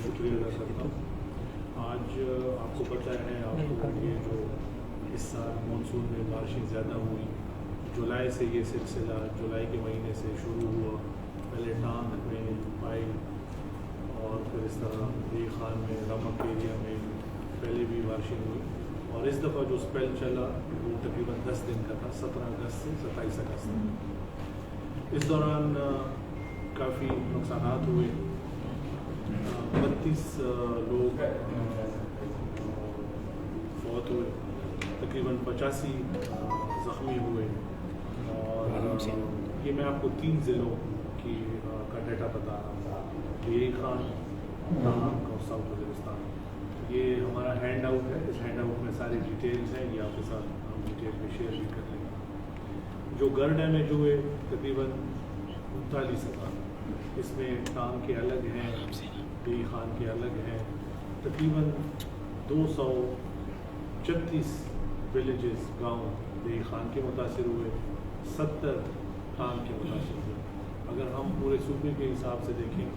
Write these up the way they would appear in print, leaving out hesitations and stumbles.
شکریہ ادا کرتا ہوں. آج آپ کو پتہ ہے آپ کو یہ جو اس سال مانسون میں بارشیں زیادہ ہوئی, جولائی سے یہ سلسلہ جولائی کے مہینے سے شروع ہوا. پہلے ٹانک میں پائی اور پھر اس طرح بے خان میں رمک ایریا میں پہلے بھی بارشیں ہوئی, اور اس دفعہ جو اسپیل چلا وہ تقریباً 10 دن کا تھا, 17 اگست سے 27 اگست تک. اس دوران کافی نقصانات ہوئے, 32 لوگ فوت ہوئے, تقریباً 85 زخمی ہوئے. اور یہ میں آپ کو 3 ضلعوں کا ڈیٹا بتا رہا ہوں, بے خان, ٹانک اور ساؤتھ وزیرستان. یہ ہمارا ہینڈ آؤٹ ہے, اس ہینڈ آؤٹ میں ساری ڈیٹیلز ہیں, یہ آپ کے ساتھ ہم ڈیٹیل میں شیئر بھی کر لیں گے. جو گھر ڈیمیج ہوئے تقریباً 39,000, اس میں ٹانک کے الگ ہیں, بے خان کے الگ ہیں. تقریباً 236 ولیجز گاؤں بے خان کے متاثر ہوئے, 70 ٹانک کے متاثر ہوئے. اگر ہم پورے صوبے کے حساب سے دیکھیں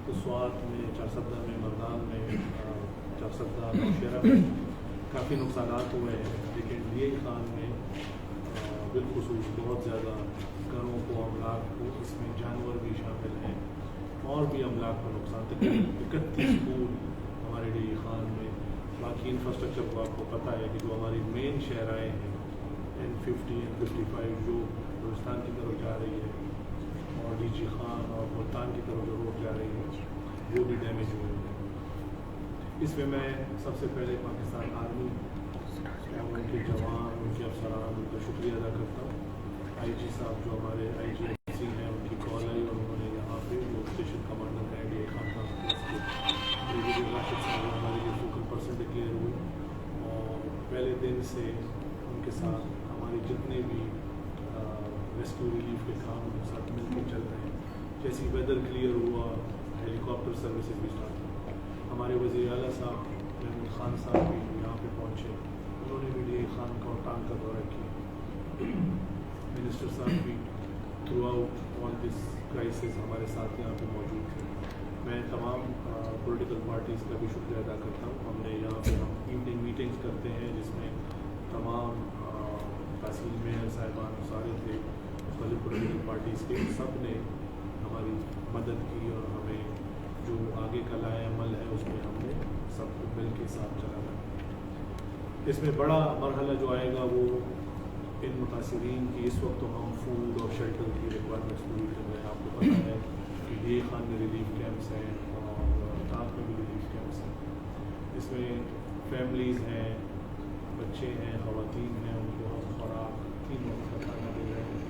تو سوات میں, چارسدہ میں, مردان میں, چارسدہ نوشہرہ میں کافی نقصانات ہوئے ہیں, لیکن بے خان میں بالخصوص بہت زیادہ گھروں کو, املاک کو, اس میں جانور بھی شامل ہیں, اور بھی املاک کا نقصان. تقریباً 31 اسکول ہمارے بے خان میں. باقی انفراسٹرکچر کو آپ کو پتہ ہے کہ جو ہماری مین شہرائیں ہیں N50 N55 جو بلوچستان کی طرف جا رہی ہے, اور ڈی جی خان اور ملتان کی طرف جو روڈ جا رہی ہے, وہ بھی ڈیمیج ہوئے ہیں. اس میں میں سب سے پہلے پاکستان آرمی اور ان کے جوان, ان کے افسران, ان کا شکریہ ادا کرتا ہوں. آئی جی صاحب جو ہمارے IGIC ہیں, ان کی کال آئی اور انہوں نے یہاں پہ جو اسٹیشن کمانڈر ہیں بے خان کا راشد صاحب ہمارے لیے فوکل پرسن ڈکلیئر ہوئے, اور پہلے دن سے ان کے ساتھ ہمارے جتنے بھی ریسکیو ریلیف کے کام ان کے ساتھ مل کے چل رہے ہیں. جیسے ویدر کلیئر ہوا, ہیلی کاپٹر سروسز بھی اسٹارٹ ہوئی. ہمارے وزیر اعلیٰ صاحب محمود خان صاحب بھی یہاں پہ پہنچے, انہوں نے بھی بے خان کا اور ٹانک کا دورہ کیا. منسٹر صاحب بھی تھرو آؤٹ آل دس کرائسس ہمارے ساتھ یہاں پہ موجود تھے. میں تمام پولیٹیکل پارٹیز کا بھی شکریہ ادا کرتا ہوں. ہم نے یہاں پہ ہم ایوننگ میٹنگز کرتے ہیں جس میں تمام تحصیل میئر صاحبان سارے تھے مختلف پولیٹیکل پارٹیز کے, سب نے ہماری مدد کی, اور ہمیں جو آگے کا لائے عمل ہے اس میں ہم نے سب کو مل کے ساتھ چلانا. اس میں بڑا مرحلہ جو آئے گا وہ ان متاثرین کی, اس وقت تو ہم فوڈ اور شیلٹر کی ریکوائرمنٹس پوری کر رہے ہیں. آپ کو پتہ ہے کہ بے خان میں ریلیف کیمپس ہیں اور ٹانک میں بھی ریلیف کیمپس ہیں. اس میں فیملیز ہیں, بچے ہیں, خواتین ہیں, ان کو ہم خوراک 3 وقت کا کھانا دے رہے ہیں,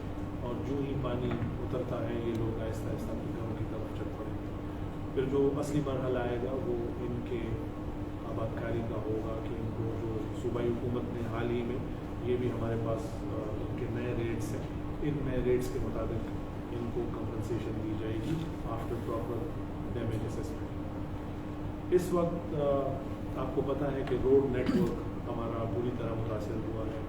اور جو ہی پانی اترتا ہے یہ لوگ آہستہ آہستہ اپنے گھروں کی طرف چل پڑیں گے. پھر جو اصلی مرحلہ آئے گا وہ ان کے آباد کاری کا ہوگا کہ ان کو جو صوبائی حکومت نے حال ہی میں, یہ بھی ہمارے پاس ان کے نئے ریٹس ہیں, ان نئے ریٹس کے مطابق ان کو کمپنسیشن دی جائے گی آفٹر پراپر ڈیمیج اسسمنٹ. اس وقت آپ کو پتہ ہے کہ روڈ نیٹ ورک ہمارا پوری طرح متاثر ہوا ہے.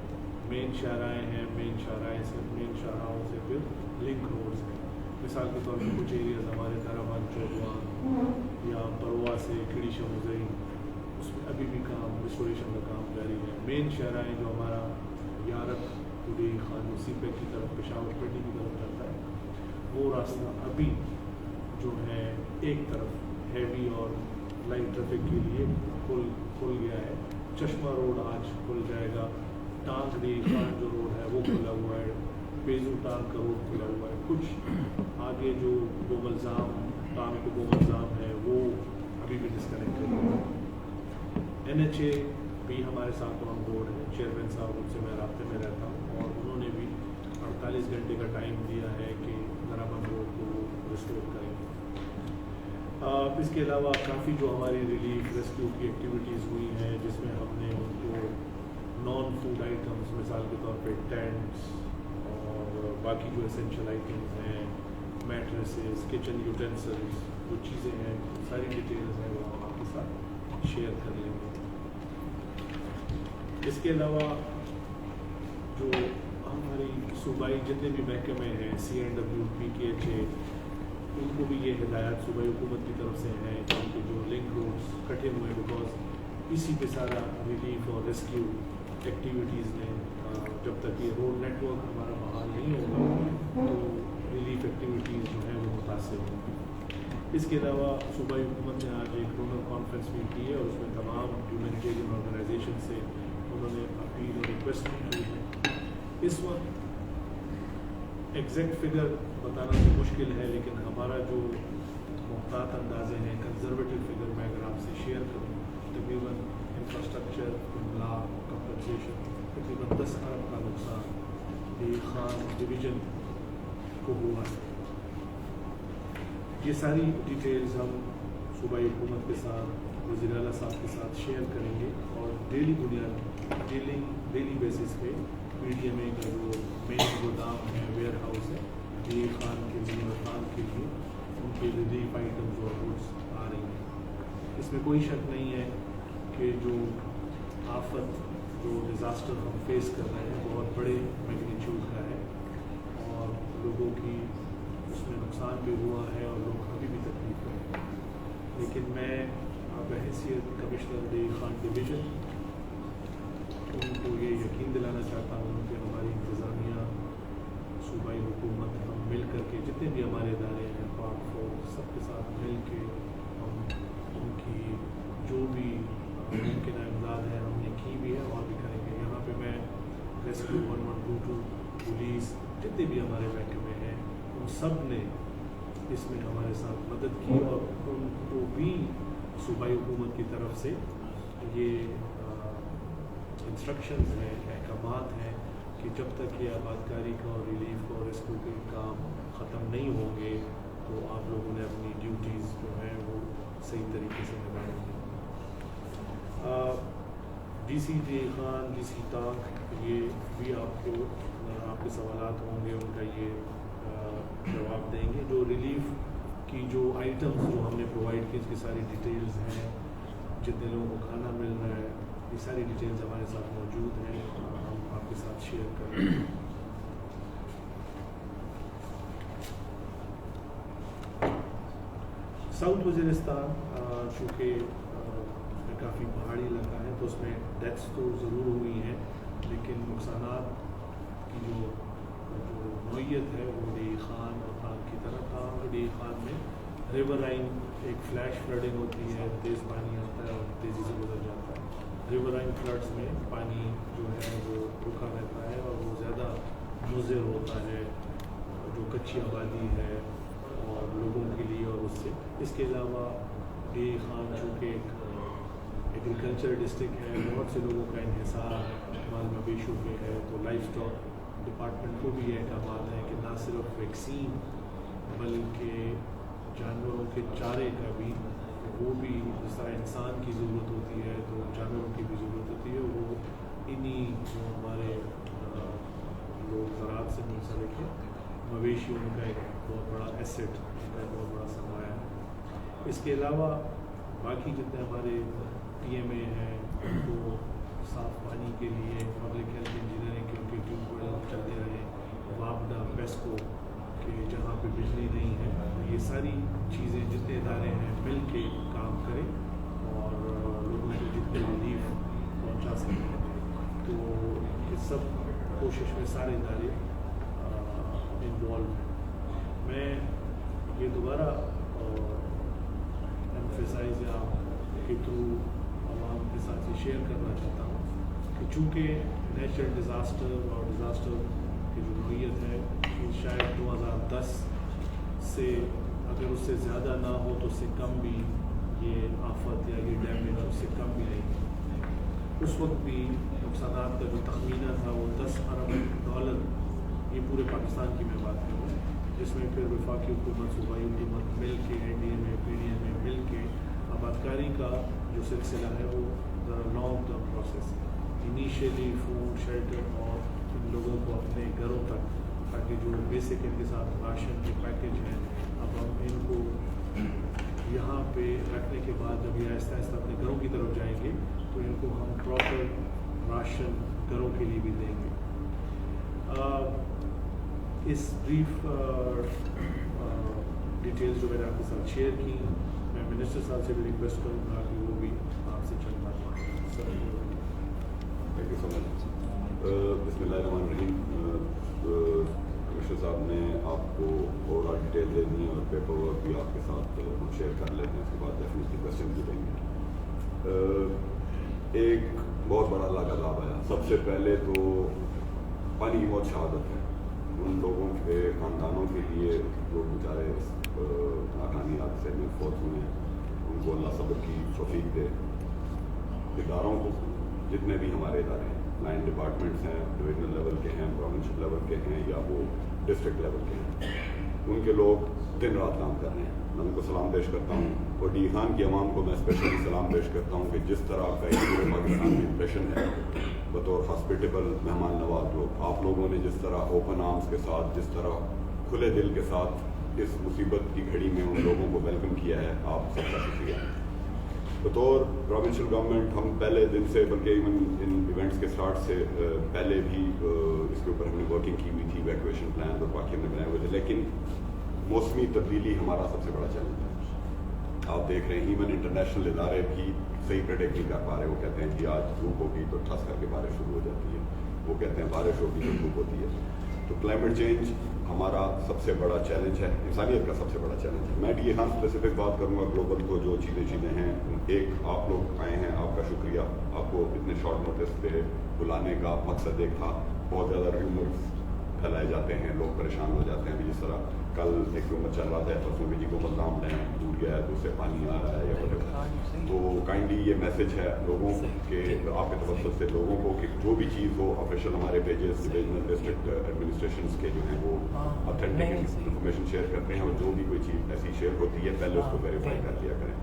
مین شاہراہیں ہیں, مین شاہراہوں سے پھر لنک روڈز ہیں. مثال کے طور پر کچھ ایریاز ہمارے درآباد چودوان یا پروا سے کھڑی شموزئی, اس میں ابھی بھی کام ریسٹوریشن کا کام جاری ہے. مین شاہراہیں جو ہمارا یارک ٹوڈے خان سی پیک کی طرف, پشاور پیٹی کی طرف چلتا ہے, وہ راستہ ابھی جو ہے ایک طرف ہیوی اور لائٹ ٹریفک کے لیے کھل گیا ہے. چشمہ روڈ آج کھل جائے گا. ٹانک ڈی خان جو روڈ ہے وہ کھلا ہوا ہے. بیزو ٹانک کا روڈ کھلا ہوا ہے. کچھ آگے جو گوملزام ٹانک گوملزام ہے وہ ابھی بھی ڈسکنیکٹ ہے. NHA بھی ہمارے ساتھ آن بورڈ ہے. چیئرمین صاحب ان سے میں رابطے میں رہتا ہوں, اور انہوں نے بھی 48 گھنٹے کا ٹائم دیا ہے کہ درآمد روڈ کو ریسٹور کریں گے. اس کے علاوہ کافی جو ہماری ریلیف ریسکیو کی ایکٹیویٹیز ہوئی ہیں جس میں ہم نے ان کو نان فوڈ آئٹمس, مثال کے طور پہ ٹینٹس اور باقی جو اسینشیل آئٹمس ہیں, میٹریسز, کچن یوٹینسلز, جو چیزیں ہیں, ساری ڈیٹیلز ہیں وہ ہم آپ کے ساتھ شیئر کر لیں گے. اس کے علاوہ جو ہماری صوبائی جتنے بھی محکمے ہیں, CNW, PKHA, ان کو بھی یہ ہدایات صوبائی حکومت کی طرف سے ہیں کہ ان کے جو لنک कठिन हुए, बिकॉज इसी पे सारा रिलीफ और रेस्क्यू एक्टिविटीज़ ने जब तक ये रोड नेटवर्क हमारा बहाल नहीं होगा तो रिलीफ एक्टिविटीज़ जो हैं वो मुतासिर होंगी। इसके अलावा सूबाई हुकूमत ने आज एक डोनर कॉन्फ्रेंस भी की है और उसमें तमाम ह्यूमैनिटेरियन ऑर्गेनाइजेशन से उन्होंने अपील और रिक्वेस्ट भी की है। इस वक्त एग्जैक्ट फिगर बताना तो मुश्किल है, लेकिन हमारा जो मुहतात अंदाजे हैं, कंजर्वेटिव फिगर मैं अगर आपसे शेयर करूँ, तकरीबन इंफ्रास्ट्रक्चर, इमला, कंपनसेशन तकरीबन 10 अरब का नुकसान ये खान डिवीज़न को हुआ है। ये सारी डिटेल्स हम सूबाई हुकूमत के साथ, वज़ीर आला साहब के साथ शेयर करेंगे और डेली बेसिस पे PDMA का जो मेन गोदाम है, वेयर हाउस है, ये खान के लिए और खान के लिए उनके रिलीफ आइटम्स और गुड्स आ रही हैं। इसमें कोई शक नहीं है कि जो आफत, जो डिज़ास्टर हम फेस कर रहे हैं बहुत बड़े मैग्नीट्यूड का है और लोगों की उसमें नुकसान भी हुआ है और लोग अभी भी तकलीफ में हैं। लेकिन मैं बहैसियत कमिश्नर डे खान डिवीज़न उनको ये यकीन दिलाना चाहता हूँ कि हमारी इंतज़ामिया, सूबाई हुकूमत, हम मिल कर के जितने भी हमारे इदारे हैं, पाक फोर्स, सबके साथ मिल के हम उनकी जो भी मुमकिन इमदाद है हमने की भी है और भी करेंगे। यहाँ पे मैं रेस्क्यू 1122 पुलिस, जितने भी हमारे महकमे हैं, उन सब ने इसमें हमारे साथ मदद की और उनको भी सूबाई हुकूमत की तरफ से ये इंस्ट्रक्शंस हैं, अहकामात हैं कि जब तक ये आबादकारी का और रिलीफ और रेस्क्यू के काम ख़त्म नहीं होंगे तो आप लोगों ने अपनी ड्यूटीज़ जो हैं वो सही तरीके से निभाएंगे। DC जे खान, DC ताक, ये भी आपको आपके सवालात होंगे उनका ये जवाब देंगे। जो रिलीफ की जो आइटम्स जो हमने प्रोवाइड की, इसकी सारी डिटेल्स हैं, जितने लोगों को खाना मिल रहा है, ये सारी डिटेल्स हमारे साथ मौजूद हैं, हम आपके साथ शेयर करेंगे। साउथ वज़ीरिस्तान चूँकि काफ़ी पहाड़ी इलाका है तो उसमें डेथ्स तो ज़रूर हुई हैं, लेकिन नुकसानात की जो नौइयत है वो डे खान और खान की तरह था। डे खान में रिवर राइन एक फ्लैश फ्लडिंग होती है, तेज़ पानी आता है और तेज़ी से गुजर जाता है। रिवर राइन फ्लड्स में पानी जो है वो रुका रहता है और वो ज़्यादा मुज़र होता है जो कच्ची आबादी है और लोगों के लिए और उससे। इसके अलावा डे खान चूँकि एक एग्रीकल्चर डिस्ट्रिक्ट है, बहुत से लोगों का इन्हिसार माल मवेशियों पे है, तो लाइफ स्टॉक डिपार्टमेंट को भी ये अहकाम है कि ना सिर्फ वैक्सीन बल्कि जानवरों के चारे का भी, वो भी जिस तरह इंसान की ज़रूरत होती है तो जानवरों की भी ज़रूरत होती है। वो इन्हीं जो हमारे लोग ज़राअत से मुंसलिक हैं, मवेशी उनका एक बहुत बड़ा एसेट, उनका एक बहुत बड़ा सरमाया है। इसके अलावा बाकी जितने हमारे PMA हैं उनको साफ़ पानी के लिए पब्लिक हेल्थ इंजीनियरिंग के उनके ट्यूबवेल चलते रहे, वापडा, पेस्को के जहाँ पे बिजली नहीं है, तो ये सारी चीज़ें जितने इदारे हैं मिल के काम करें और लोगों को जितने रिलीफ पहुँचा सकें। तो इस सब कोशिश में सारे इदारे इन्वॉल्व हैं। मैं ये दोबारा एम्फेसाइज या के थ्रू आवाम के साथ ये शेयर करना चाहता हूँ कि चूँकि नेचुरल डिज़ास्टर और डिज़ास्टर की जो नोयत है शायद 2010 से, अगर उससे ज़्यादा ना हो तो उससे कम भी ये आफत या ये डैमेज उससे कम भी नहीं। उस वक्त भी नुकसानात का जो तखमीना था वो 10 अरब डॉलर, ये पूरे पाकिस्तान की मैं बात करूँ, जिसमें फिर वफाकी हुकूमत, सूबाई हुकूमत मिल के, NDMA, PDMA मिल के आबादकारी का जो सिलसिला है वो ज़रा लॉन्ग टर्म प्रोसेस है। इनिशियली फूड, शेल्टर और इन लोगों को अपने घरों तक, ताकि जो बेसिक इनके साथ राशन के पैकेज हैं, अब हम इनको यहाँ पे रखने के बाद जब ये आहिस्ता आहिस्ता अपने घरों की तरफ जाएंगे तो इनको हम प्रॉपर राशन घरों के लिए भी देंगे। इस ब्रीफ डिटेल्स जो मैंने आपके साथ शेयर की, मैं मिनिस्टर साहब से भी रिक्वेस्ट करूँगा कि वो भी से चलना sir. Thank you so much. बिस्मिल्लाहिर्रहमानिर्रहीम। कमिश्नर साहब ने आपको ओवरऑल डिटेल दे दी और पेपर वर्क भी आपके साथ हम शेयर कर लेते हैं, उसके बाद डेफिनेटली क्वेश्चन भी देंगे। एक बहुत बड़ा अल्लाह का अज़ाब आया। सबसे पहले तो पानी की बहुत शहादत है उन लोगों के ख़ानदानों के लिए जो बेचारे नाकानी हादसे में फौत हुए हैं, उनको अल्लाह सब्र की तौफीक दे। इदारों को, जितने भी हमारे इदारे हैं, लाइन डिपार्टमेंट्स हैं, डिविजनल लेवल के हैं, प्रोविंशियल लेवल के हैं या वो डिस्ट्रिक्ट लेवल के हैं, उनके लोग दिन रात काम कर रहे हैं। मैं उनको सलाम पेश करता हूँ और डी खान की आवाम को मैं स्पेशली सलाम पेश करता हूँ कि जिस तरह का पूरे पाकिस्तान में इंप्रेशन है बतौर हॉस्पिटेबल मेहमान नवाज लोग, आप लोगों ने जिस तरह ओपन आर्म्स के साथ, जिस तरह खुले दिल के साथ इस मुसीबत की घड़ी में उन लोगों को वेलकम किया है, आप सबका शुक्रिया। बतौर प्रोविंशियल गवर्नमेंट हम पहले दिन से, बल्कि इवन इन इवेंट्स के स्टार्ट से पहले भी इसके ऊपर हमने वर्किंग की हुई थी, इवैक्यूएशन प्लान और बाकी हमने बनाए हुए थे, लेकिन मौसमी तब्दीली हमारा सबसे बड़ा चैलेंज है। आप देख रहे हैं इवन इंटरनेशनल इदारे भी सही प्रेडिक्ट नहीं कर पा रहे। वो कहते हैं कि आज धूप होगी तो ठस करके बारिश शुरू हो जाती है, वो कहते हैं बारिश होगी तो धूप होती है। तो क्लाइमेट चेंज हमारा सबसे बड़ा चैलेंज है, इंसानियत का सबसे बड़ा चैलेंज है। मैं भी यहाँ स्पेसिफिक बात करूँगा ग्लोबल तो जो चीज़ें हैं। एक, आप लोग आए हैं, आपका शुक्रिया। आपको इतने शॉर्ट नोटिस पे बुलाने का मकसद एक था। बहुत ज़्यादा र्यूमर्स फैलाए जाते हैं, लोग परेशान हो जाते हैं। जिस तरह कल एक र्यूमर चल रहा था परसों जी को बदनाम डैम टूट गया है तो उससे पानी आ रहा है या whatever। तो काइंडली ये मैसेज है लोगों के, आपके तवज्जो से लोगों को कि जो भी चीज़ हो ऑफिशियल हमारे पेजेस, डिविजनल डिस्ट्रिक्ट एडमिनिस्ट्रेशन के जो हैं वो ऑथेंटिक इंफॉर्मेशन शेयर करते हैं और जो भी कोई चीज़ ऐसी शेयर होती है पहले उसको वेरीफाई कर लिया करें।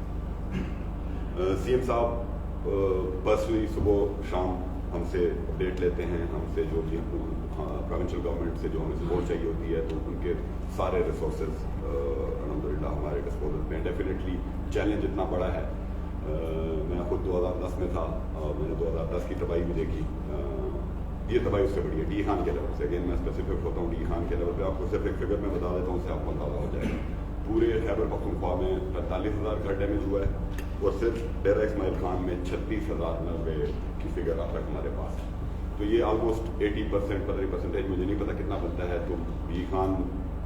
सीएम साहब पर्सनली सुबह शाम हमसे अपडेट लेते हैं, हमसे जो भी प्रोविंशियल गवर्नमेंट से जो हमें सपोर्ट चाहिए होती है तो उनके सारे रिसोर्सेज अल्हम्दुलिल्लाह हमारे डिस्पोजल पे हैं। डेफिनेटली चैलेंज इतना बड़ा है। मैं खुद 2010 में था और मैंने 2010 की तबाही भी देखी। ये तबाही उससे बड़ी है डी खान के लेवल से। अगेन मैं स्पेसिफिक होता हूँ डी खान के लेवल पे। आपको सिर्फ एक फिगर में बता देता हूँ, उससे आपको अंदाजा हो जाएगा। पूरे खैबर पख्तूनख्वा में 45,000 घर डैमेज हुआ है और सिर्फ डेरा इस्माइल खान में 36,090 की फिगर आप तक हमारे पास है। तो ये ऑलमोस्ट 80%, 15%, मुझे नहीं पता कितना बनता है। तो डी खान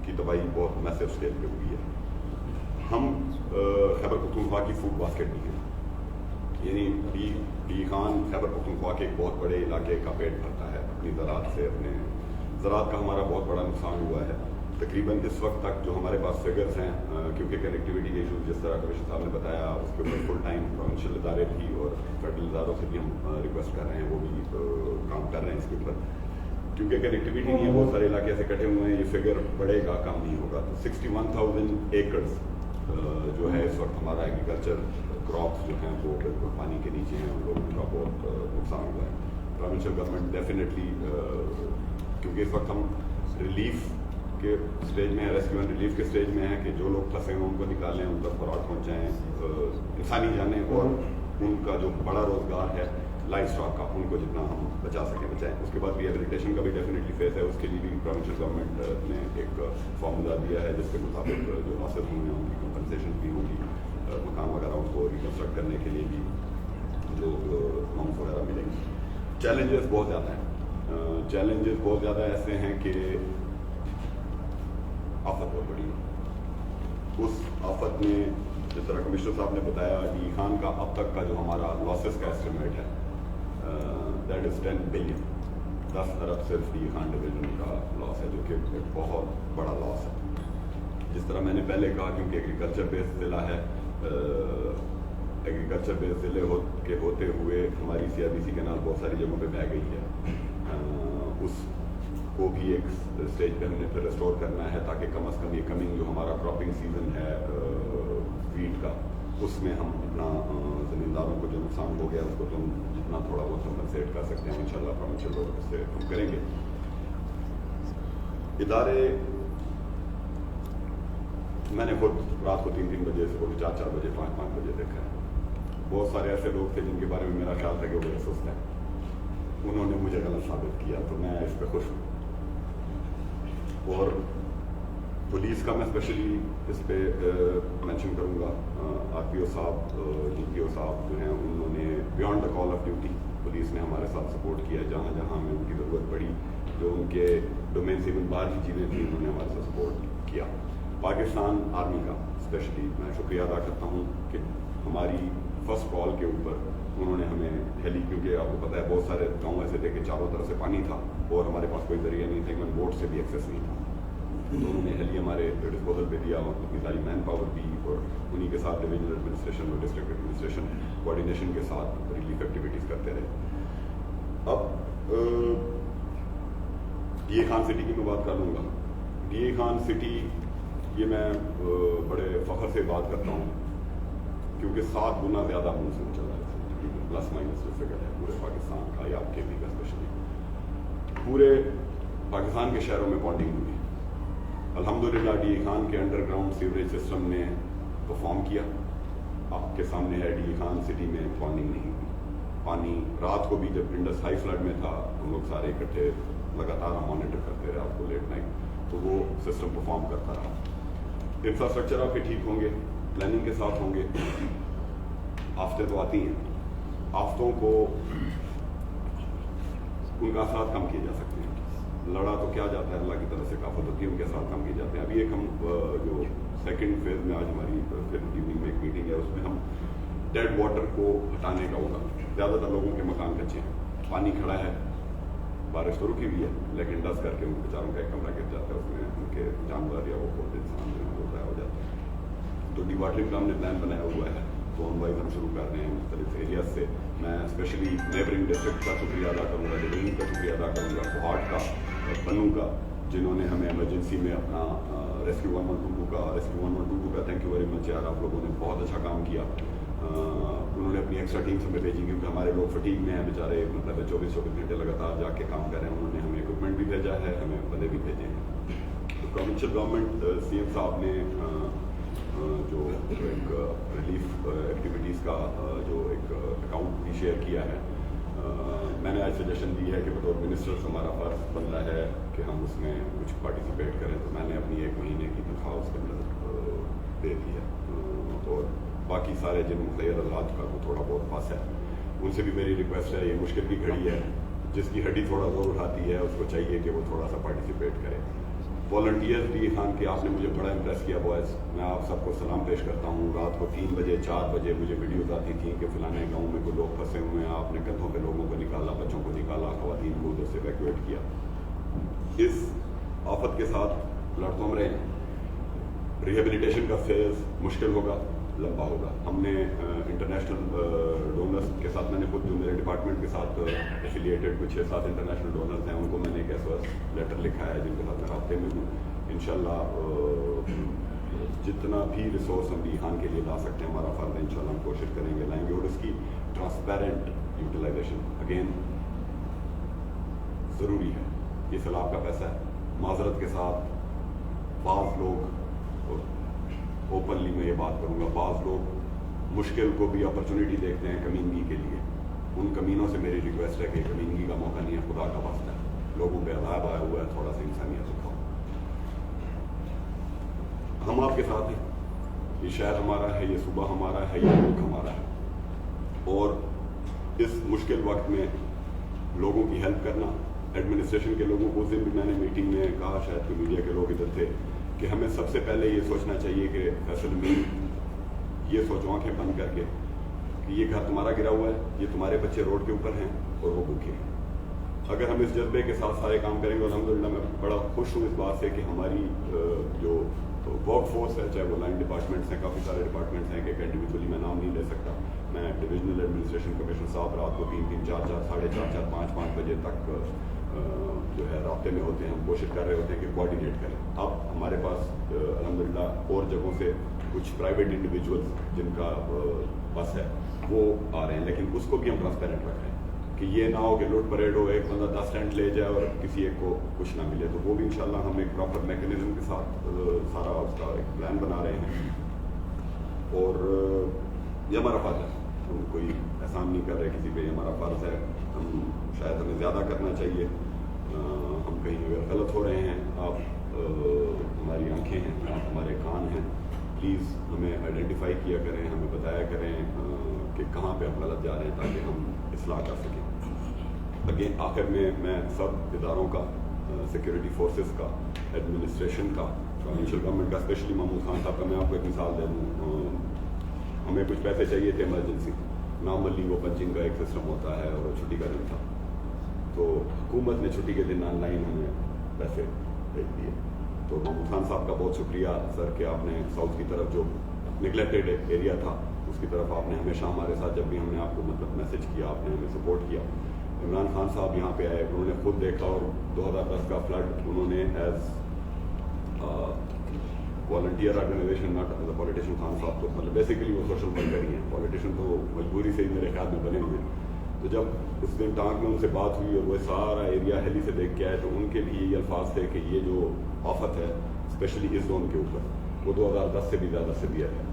की तबाही बहुत मैसिव स्केल पे हुई है। हम खैबर पख्तूनख्वा की फूड बास्केट भी हैं, यानी डी खान खैबर पख्तूनख्वा के एक बहुत बड़े इलाके का पेट भरता है अपनी ज़राअत से। अपने ज़राअत का हमारा बहुत बड़ा नुकसान हुआ है। तकरीबन इस वक्त तक जो हमारे पास फिगर्स हैं, क्योंकि कनेक्टिविटी के इशूज़ जिस तरह कमिश्नर साहब ने बताया, उसके ऊपर फुल टाइम प्रोविंशियल इदारे भी और फेडरल इदारों से भी हम रिक्वेस्ट कर रहे हैं, वो भी काम कर रहे हैं इसके ऊपर। क्योंकि कनेक्टिविटी नहीं है, बहुत सारे इलाके ऐसे कटे हुए हैं, ये फिगर बढ़ेगा, कम नहीं होगा। तो 61,000 एकड़ जो है इस वक्त हमारा एग्रीकल्चर क्रॉप्स जो हैं वो बिल्कुल पानी के नीचे हैं, उन लोगों का बहुत नुकसान हुआ है। प्रोविंशियल गवर्नमेंट डेफिनेटली, क्योंकि इस वक्त हम रिलीफ के स्टेज में, रेस्क्यू एंड रिलीफ के स्टेज में है कि जो लोग फंसे हैं उनको निकालें, उन तक फरार पहुँचाएँ, इंसानी जाने और उनका जो बड़ा रोज़गार है लाइफ स्टॉक का, उनको जितना हम बचा सकें बचाएं। उसके बाद रिहेबिलिटेशन का भी डेफिनेटली फेस है, उसके लिए भी प्रोविंशियल गवर्नमेंट ने एक फार्मूला दिया है जिसके मुताबिक जो लॉसेस हुए हैं उनकी कंपनसेशन भी होगी, मकान वगैरह उनको रिकन्स्ट्रक्ट करने के लिए भी जो अमाउंट वगैरह मिलेंगे। चैलेंजेस बहुत ज़्यादा हैं, चैलेंजेस बहुत ज़्यादा ऐसे हैं कि आफत बहुत बड़ी है। उस आफत में जिस तरह कमिश्नर साहब ने बताया, डी खान का अब तक का जो हमारा लॉसेस का एस्टिमेट है दैट इज़ 10 बिलियन। 10 अरब सिर्फ डी खान डिवीजन का लॉस है, जो कि एक बहुत बड़ा लॉस है। जिस तरह मैंने पहले कहा, क्योंकि एग्रीकल्चर बेस्ड ज़िला है, एग्रीकल्चर बेस्ड ज़िले होते हुए हमारी CRBC कैनाल बहुत सारी जगहों पे बह गई है। उसको भी एक स्टेज पे हमने फिर रिस्टोर करना है ताकि कम अज़ कम ये कमिंग जो हमारा क्रॉपिंग सीजन है वीट का, उसमें हम अपना ज़मींदारों को जो नुकसान हो गया उसको तो हम जितना थोड़ा बहुत कंपनसेट कर सकते हैं इंशाल्लाह प्रोविंशियल लोग इससे हम करेंगे। इदारे मैंने खुद रात को 3-3 बजे से 4-4 बजे 5-5 बजे देखा है। बहुत सारे ऐसे लोग थे जिनके बारे में मेरा ख्याल था कि वो बड़े सुस्त हैं, उन्होंने मुझे गलत साबित किया, तो मैं इस पर खुश हूँ। और पुलिस का मैं स्पेशली इस पे मेंशन करूँगा। RPO साहब, DPO साहब जो हैं उन्होंने beyond the call of duty police ने हमारे साथ सपोर्ट किया है। जहाँ जहाँ हमें उनकी ज़रूरत पड़ी, जो उनके डोमेन से इवन बाहर की चीज़ें थी, उन्होंने हमारे साथ सपोर्ट किया। पाकिस्तान आर्मी का स्पेशली मैं शुक्रिया अदा करता हूँ कि हमारी फर्स्ट कॉल के ऊपर उन्होंने हमें हेली, क्योंकि आपको पता है बहुत सारे गाँव ऐसे थे कि चारों तरफ से पानी था और हमारे पास कोई जरिया नहीं था, इवन बोट से भी एक्सेस नहीं था। तो उन्होंने हेली हमारे डिस्पोजल पे दिया, उनकी सारी मैन पावर दी और उन्हीं के साथ डिविजनल एडमिनिस्ट्रेशन और डिस्ट्रिक्ट एडमिनिस्ट्रेशन कोऑर्डिनेशन के साथ रिलीफ एक्टिविटीज़ करते रहे। अब DA खान सिटी की मैं बात कर लूँगा। DA खान सिटी ये मैं बड़े फ़ख्र से बात करता हूँ क्योंकि 7 गुना ज़्यादा मानसून चला है, प्लस माइनस जो फिगर है पूरे पाकिस्तान का या आपके भी का स्पेशली पूरे पाकिस्तान के शहरों में पॉन्डिंग हुई। अल्हम्दुलिल्लाह DA खान के अंडरग्राउंड सीवरेज सिस्टम ने परफॉर्म किया। आपके सामने है DA खान सिटी में पॉन्डिंग नहीं हुई। पानी रात को भी जब इंडस हाई फ्लड में था, हम लोग सारे इकट्ठे लगातार हम मॉनिटर करते रहे आपको लेट नाइट, तो वो सिस्टम परफॉर्म करता रहा। इंफ्रास्ट्रक्चर आपके ठीक होंगे, प्लानिंग के साथ होंगे। आफतें तो आती हैं, आफतों को उनका साथ कम किए जा सकते हैं। लड़ा तो क्या जाता है, अल्लाह की तरफ से काफत होती है, उनके साथ काम किए जाते हैं। अभी एक हम जो सेकंड फेज में आज हमारी फिर इवनिंग में एक मीटिंग है, उसमें हम डेड वाटर को हटाने का होगा। ज़्यादातर लोगों के मकान कच्चे हैं, पानी खड़ा है, बारिश तो रुकी हुई है, लेकिन डस करके उन बेचारों का एक कमरा गिर जाता है, उसमें उनके जानवर या वो खुद इंसान जो है वो हो जाता है। तो डिवाटरिंग का हमने प्लान बनाया हुआ है, जोन वाइज हम शुरू कर रहे हैं मुख्तलिफ एरियाज से। मैं स्पेशली नेबरिंग डिस्ट्रिक्ट का शुक्रिया अदा करूँगा, डिवीजन का शुक्रिया अदा करूँगा, कोहाट का, पन्नू का, जिन्होंने हमें इमरजेंसी में अपना रेस्क्यू 1122 का थैंक यू वेरी मच यार, आप लोगों ने बहुत अच्छा काम किया। उन्होंने अपनी एक्स्ट्रा टीम हमें भेजी क्योंकि हमारे लोग फटीग में हैं बेचारे, मतलब 24-24 घंटे लगातार जाके काम कर रहे हैं। उन्होंने हमें इक्विपमेंट भी भेजा है, हमें बंदे भी भेजे हैं। तो प्रोविंशियल गवर्नमेंट CM साहब ने जो एक रिलीफ एक्टिविटीज़ का जो एक अकाउंट भी शेयर किया है, मैंने आज सजेशन दी है कि बतौर मिनिस्टर्स हमारा फर्ज बनता है कि हम उसमें कुछ पार्टिसिपेट करें। तो मैंने अपनी 1 महीने की तनख्वाह उसके अंदर दे दी है और बाकी सारे जिन मुखैर हालात का वो थोड़ा बहुत पास है, उनसे भी मेरी रिक्वेस्ट है, ये मुश्किल की घड़ी है, जिसकी हड्डी थोड़ा जोर उठाती है उसको चाहिए कि वो थोड़ा सा पार्टिसिपेट करे। वॉलंटियर्स DA खान के आपने मुझे बड़ा इम्प्रेस किया बॉयज़, मैं आप सबको सलाम पेश करता हूँ। रात को 3 बजे 4 बजे मुझे वीडियोज़ आती थी कि फलाने गाँव में कोई लोग फंसे हुए हैं, आपने कंधों पे लोगों को निकाला, बच्चों को निकाला, ख़वातीन को उधर से इवैक्यूएट किया। इस आफत के साथ लड़ते हम रहे हैं। रिहेबिलिटेशन का फेज मुश्किल होगा, लंबा होगा। हमने इंटरनेशनल डोनर्स के साथ, मैंने खुद जो मेरे डिपार्टमेंट के साथ एफिलिएटेड कुछ 6-7 इंटरनेशनल डोनर्स हैं, उनको मैंने एक SOS लेटर लिखा है जिनके साथ मैं रास्ते में हूँ। इंशाल्लाह जितना भी रिसोर्स हम DA खान के लिए ला सकते हैं, हमारा फ़र्ज है, इंशाल्लाह हम कोशिश करेंगे लाएंगे। और इसकी ट्रांसपेरेंट यूटिलाइजेशन अगेन ज़रूरी है। ये सैलाब का पैसा है, माजरत के साथ बाज़ लोग, ओपनली मैं ये बात करूँगा, बाज़ लोग मुश्किल को भी अपॉर्चुनिटी देखते हैं कमीनगी के लिए। उन कमीनों से मेरी रिक्वेस्ट है कि कमीनगी का मौका नहीं है, खुदा का वास्ता है, लोगों पे अज़ाब आया हुआ है, थोड़ा सा इंसानियत दिखाओ। हम आपके साथ हैं, ये शहर हमारा है, ये सूबा हमारा है, ये मुल्क हमारा है। और इस मुश्किल वक्त में लोगों की हेल्प करना, एडमिनिस्ट्रेशन के लोगों को, उस दिन भी मैंने मीटिंग में कहा, शायद कोई मीडिया के लोग इधर थे, कि हमें सबसे पहले ये सोचना चाहिए कि फैसल में ये सोचो आँखें बंद करके कि ये घर तुम्हारा गिरा हुआ है, ये तुम्हारे बच्चे रोड के ऊपर हैं और वो भूखे हैं। अगर हम इस जज्बे के साथ सारे काम करेंगे, और अल्हम्दुलिल्लाह मैं बड़ा खुश हूँ इस बात से कि हमारी जो वर्क फोर्स है, चाहे वो लाइन डिपार्टमेंट्स हैं, काफ़ी सारे डिपार्टमेंट्स हैं कि इंडिविजुअली मैं नाम नहीं ले सकता। मैं डिविजनल एडमिनिस्ट्रेशन कमिश्नर साहब रात को 3-3, 4-4, 4:30, 5-5 बजे तक जो है रास्ते में होते हैं। हम कोशिश कर रहे होते हैं कि कोऑर्डिनेट करें। अब हमारे पास अल्हम्दुलिल्लाह और जगहों से कुछ प्राइवेट इंडिविजुअल्स जिनका बस है वो आ रहे हैं, लेकिन उसको भी हम ट्रांसपेरेंट रख रहे हैं कि ये ना हो कि लूट परेड हो, एक बंदा 10 टेंट ले जाए और किसी एक को कुछ ना मिले। तो वो भी इंशाल्लाह हम एक प्रॉपर मैकेनिज्म के साथ सारा उसका एक प्लान बना रहे हैं। और ये हमारा फ़र्ज़ है, हम कोई एहसान नहीं कर रहे किसी पे, हमारा फ़र्ज़ है। हम शायद हमें ज़्यादा करना चाहिए, हम कहीं अगर गलत हो रहे हैं, आप ہماری آنکھیں ہیں, آپ ہمارے کان ہیں. پلیز ہمیں آئیڈینٹیفائی کیا کریں, ہمیں بتایا کریں کہ کہاں پہ ہم غلط جا رہے ہیں تاکہ ہم اصلاح کر سکیں. اگین آخر میں سب اداروں کا, سیکورٹی فورسز کا, ایڈمنسٹریشن کا, پروونشل گورنمنٹ کا, اسپیشلی محمود خان صاحب کا میں آپ کو ایک مثال دے دوں. ہمیں کچھ پیسے چاہیے تھے ایمرجنسی. نارملی وہ پنچنگ کا ایک سسٹم ہوتا ہے اور چھٹی کا دن تھا, تو حکومت نے چھٹی کے دن آن لائن ہمیں پیسے بھیج دیے. تو محمود خان صاحب کا بہت شکریہ سر کہ آپ نے ساؤتھ کی طرف جو نگلیکٹڈ ایریا تھا اس کی طرف آپ نے ہمیشہ ہمارے ساتھ, جب بھی ہم نے آپ کو مطلب میسج کیا آپ نے ہمیں سپورٹ کیا. عمران خان صاحب یہاں پہ آئے, انہوں نے خود دیکھا, اور 2010 کا فلڈ انہوں نے as volunteer organisation, not as a politician. Khan sahab تو مطلب بیسیکلی وہ سوشل ورکر ہی ہیں, پولیٹیشین تو مجبوری سے ہی میرے خیال میں بنے ہوئے. تو جب اس دن ٹانک میں ان سے بات ہوئی اور وہ سارا ایریا ہیلی سے دیکھ کے آئے, تو ان کے لیے یہ الفاظ تھے کہ یہ جو آفت ہے اسپیشلی اس زون کے اوپر, وہ 2010 سے بھی زیادہ سیویئر ہے.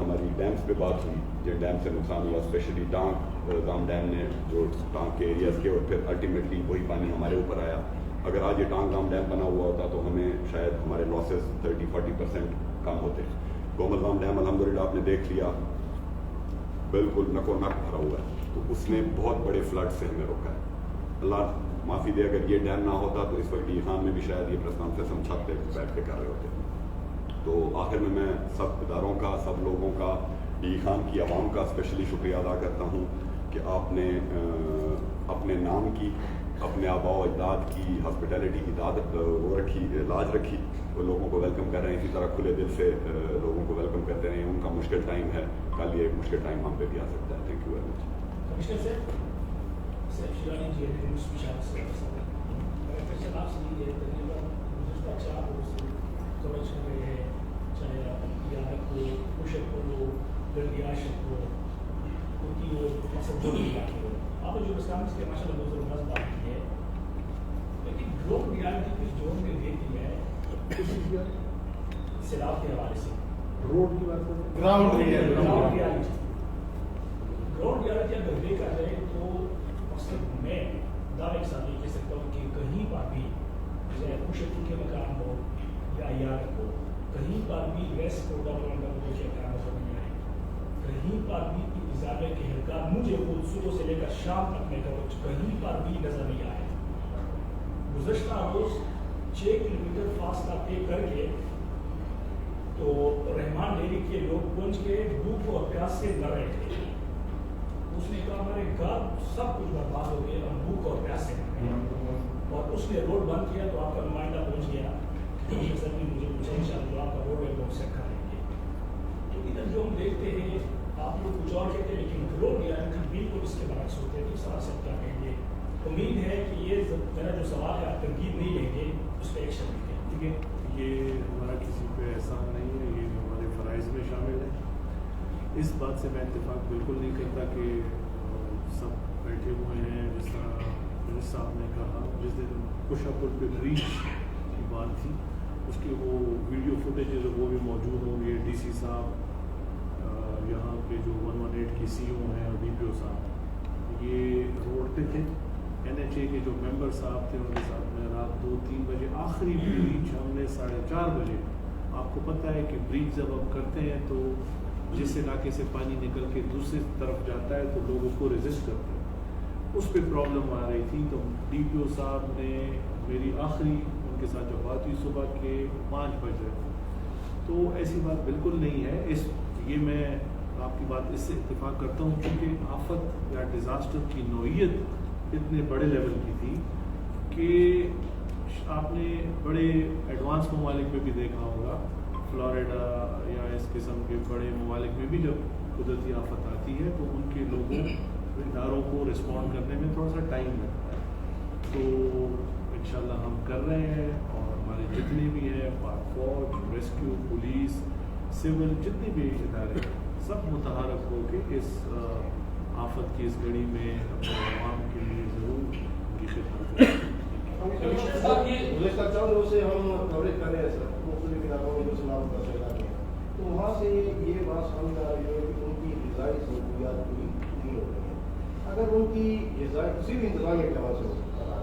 ہماری ڈیمز پہ بات ہوئی, جن ڈیم سے نقصان ہوا, اسپیشلی ٹانک گام ڈیم نے جو ٹانک کے ایریاز کے, اور پھر الٹیمیٹلی وہی پانی ہمارے اوپر آیا. اگر آج یہ ٹانک گام ڈیم بنا ہوا ہوتا تو ہمیں شاید ہمارے لاسز 30-40% کم ہوتے. کومل گام ڈیم الحمدللہ آپ نے دیکھ لیا, بالکل نکو نک بھرا ہوا ہے, تو اس نے بہت بڑے فلڈ سے ہمیں روکا ہے. اللہ معافی دے, اگر یہ ڈیم نہ ہوتا تو اس وقت ڈی خان میں بھی شاید یہ پریس کانفرنس ہم چھت پہ بیٹھ کے کر رہے ہوتے. تو آخر میں سب اداروں کا, سب لوگوں کا, ڈی خان کی عوام کا اسپیشلی شکریہ ادا کرتا ہوں کہ آپ نے اپنے نام کی, اپنے آباء و اجداد کی ہاسپٹیلٹی کی وہ رکھی, لاج رکھی. وہ لوگوں کو ویلکم کر رہے ہیں, اسی طرح کھلے دل سے لوگوں کو ویلکم کرتے رہے ہیں. ان کا مشکل ٹائم ہے, کل یہ ایک مشکل ٹائم ہم پہ بھی آ سکتا ہے. Thank you very much. آپ نے جو اسلامس کے ماشاء اللہ بہت بات کی ہے, لیکن گراؤنڈ ریالٹی کچھ جو ہم نے دیکھی ہے سیلاب کے حوالے سے, روڈ کی بات کریں, گراؤنڈ ریالٹی اگر دیکھا جائے تو مقصد میں دعوے کے ساتھ یہ کہہ سکتا ہوں کہ کہیں پر بھی چاہے خوشبو کے مکان ہو یا عیال ہو, کہیں پر بھی ویسٹ کو ڈیولپمنٹ کا مجھے خیال نظر نہیں آئے. کہیں پر بھی انتظامیہ کے اہلکار مجھے خود صبح سے لے کر شام تک میں کہیں پر بھی نظر نہیں آئے. گزشتہ روز 6 کلومیٹر فاصلہ طے کر کے تو رحمان ڈیری کے لوگ پہنچ کے بھوک اور پیاس سے لڑ رہے تھے. اس نے کہا ہمارے گھر سب کچھ برباد ہو گئے, ہم بھوک اور پیاس سے لڑ رہے ہیں. اور اس نے روڈ بند کیا تو آپ کا نمائندہ پہنچ گیا, سر نے مجھے پوچھا ان شاء اللہ آپ کا روڈ ہے وہ سیٹ کر لیں گے. تو ادھر جو ہم دیکھتے ہیں آپ لوگ کچھ اور کہتے ہیں, لیکن روڈ ریالٹی بالکل اس کے برعکس ہوتے ہیں. تو اس طرح سے کیا کہیں گے, امید ہے کہ یہ میرا جو سوال ہے آپ تنقید نہیں لیں گے, اس پہ ایکشن لیں گے. ٹھیک ہے, یہ ہمارا کسی پہ احسان نہیں ہے, یہ ہمارے فرائض میں شامل ہے. اس بات سے میں اتفاق بالکل نہیں کرتا کہ سب بیٹھے ہوئے ہیں. جس طرح منسٹر صاحب نے کہا, جس دن کشا پور پہ بریچ کی بات تھی, اس کی وہ ویڈیو فوٹیجز وہ بھی موجود ہوں گے. ڈی سی صاحب, یہاں پہ جو 118 کی سی او ہیں اور ڈی پی او صاحب, یہ روڈ پہ تھے. این ایچ اے کے جو ممبر صاحب تھے ان کے ساتھ میں رات 2-3 بجے آخری بریچ ہم نے 4:30 بجے, آپ کو پتہ ہے کہ بریچ جب ہم کرتے ہیں تو جس علاقے سے پانی نکل کے دوسری طرف جاتا ہے تو لوگ اس کو ریزسٹ کرتے ہیں, اس پہ پرابلم آ رہی تھی. تو ڈی پی او صاحب نے میری آخری ان کے ساتھ جب بات ہوئی صبح کے 5 بج رہے, تو ایسی بات بالکل نہیں ہے. یہ میں آپ کی بات اس سے اتفاق کرتا ہوں کیونکہ آفت یا ڈیزاسٹر کی نوعیت اتنے بڑے لیول کی تھی کہ آپ نے بڑے ایڈوانس ممالک میں بھی دیکھا ہوگا, فلوریڈا یا اس قسم کے بڑے ممالک میں بھی جب قدرتی آفت آتی ہے تو ان کے لوگوں اداروں کو رسپونڈ کرنے میں تھوڑا سا ٹائم لگتا ہے. تو انشاءاللہ ہم کر رہے ہیں, اور ہمارے جتنے بھی ہیں پاک فوج, ریسکیو, پولیس, سول, جتنے بھی ادارے سب متحرک ہو کے اس آفت کی اس گھڑی میں اپنے عوام کے لیے ضرور ان کی خدمت کریں. گزشتہ چند روز سے ہم کوریج کر رہے ہیں سر, مختلف علاقوں میں جو سلام کا سیلاب ہے, تو وہاں سے یہ بات سامنے آ رہی ہے کہ ان کی غذائی ضروریات پوری نہیں ہو رہی ہیں. اگر ان کی غذائی صرف انتظامیہ کے حوالے سے ہو سکتا ہے,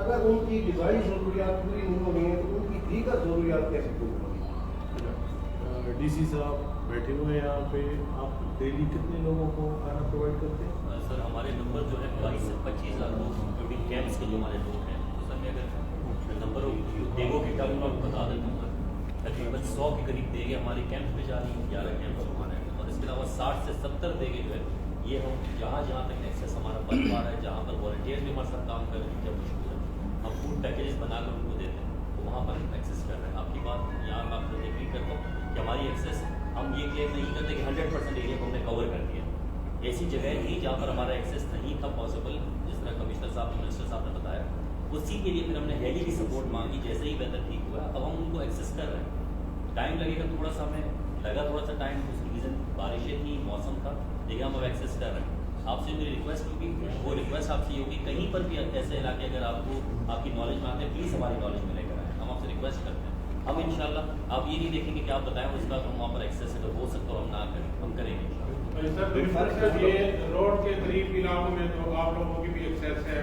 اگر ان کی غذائی ضروریات پوری نہیں ہو رہی ہیں تو ان کی दीगर ज़रूरियात कैसे पूरी होगी? DC साहब बैठे हुए हैं यहाँ पे, आप डेली कितने लोगों को खाना प्रोवाइड करते हैं? सर हमारे नंबर जो है 22 से 25 हज़ार लोग क्योंकि कैंप्स के जो हमारे लोग हैं तो सर मैं अगर नंबर देगो की टर्म में बता देता हूँ सर, तकरीबन 100 के करीब देगे हमारे कैंप में जा रही हैं, 11 कैंप हमारे हैं, और इसके अलावा 60 से 70 देगे जो है ये हम जहाँ तक एक्सेस हमारा बन पा रहा है, जहाँ पर वॉलंटियर भी हमारे साथ काम कर रहे हैं, जब मशहूर है हम फूड पैकेजेस बनाकर उनको देते हैं तो वहाँ पर एक्सेस कर रहे हैं। आपकी बात यहाँ मैं आपसे एग्री करता हूँ कि हमारी एक्सेस हम ये क्लेम नहीं करते कि 100% एरिया को हमने कवर कर दिया। ऐसी जगह थी जहाँ पर हमारा एक्सेस नहीं था पॉसिबल, जिस तरह कमिश्नर साहब मिनिस्टर साहब ने बताया, उसी के लिए फिर हमने हेली की सपोर्ट मांगी। जैसे ही वेदर ठीक हुआ अब हम उनको एक्सेस कर रहे हैं। टाइम लगेगा थोड़ा सा, हमें लगा थोड़ा सा टाइम, उसकी रीज़न बारिशें थी, मौसम था, लेकिन हम अब एक्सेस कर रहे हैं। आपसे मेरी रिक्वेस्ट होगी, वो रिक्वेस्ट आपसे होगी कहीं पर भी ऐसे इलाके अगर आपको आपकी नॉलेज में आते हैं प्लीज़ हमारी नॉलेज में लेकर आए, हम आपसे रिक्वेस्ट करते हैं। हम इंशाल्लाह आप ये नहीं देखेंगे कि आप बताएं उसका हम वहाँ पर एक्सेस अगर हो सकता हो हम ना करें, हम करेंगे। सर ये रोड के करीब इलाकों में तो आप लोगों की भी एक्सेस है,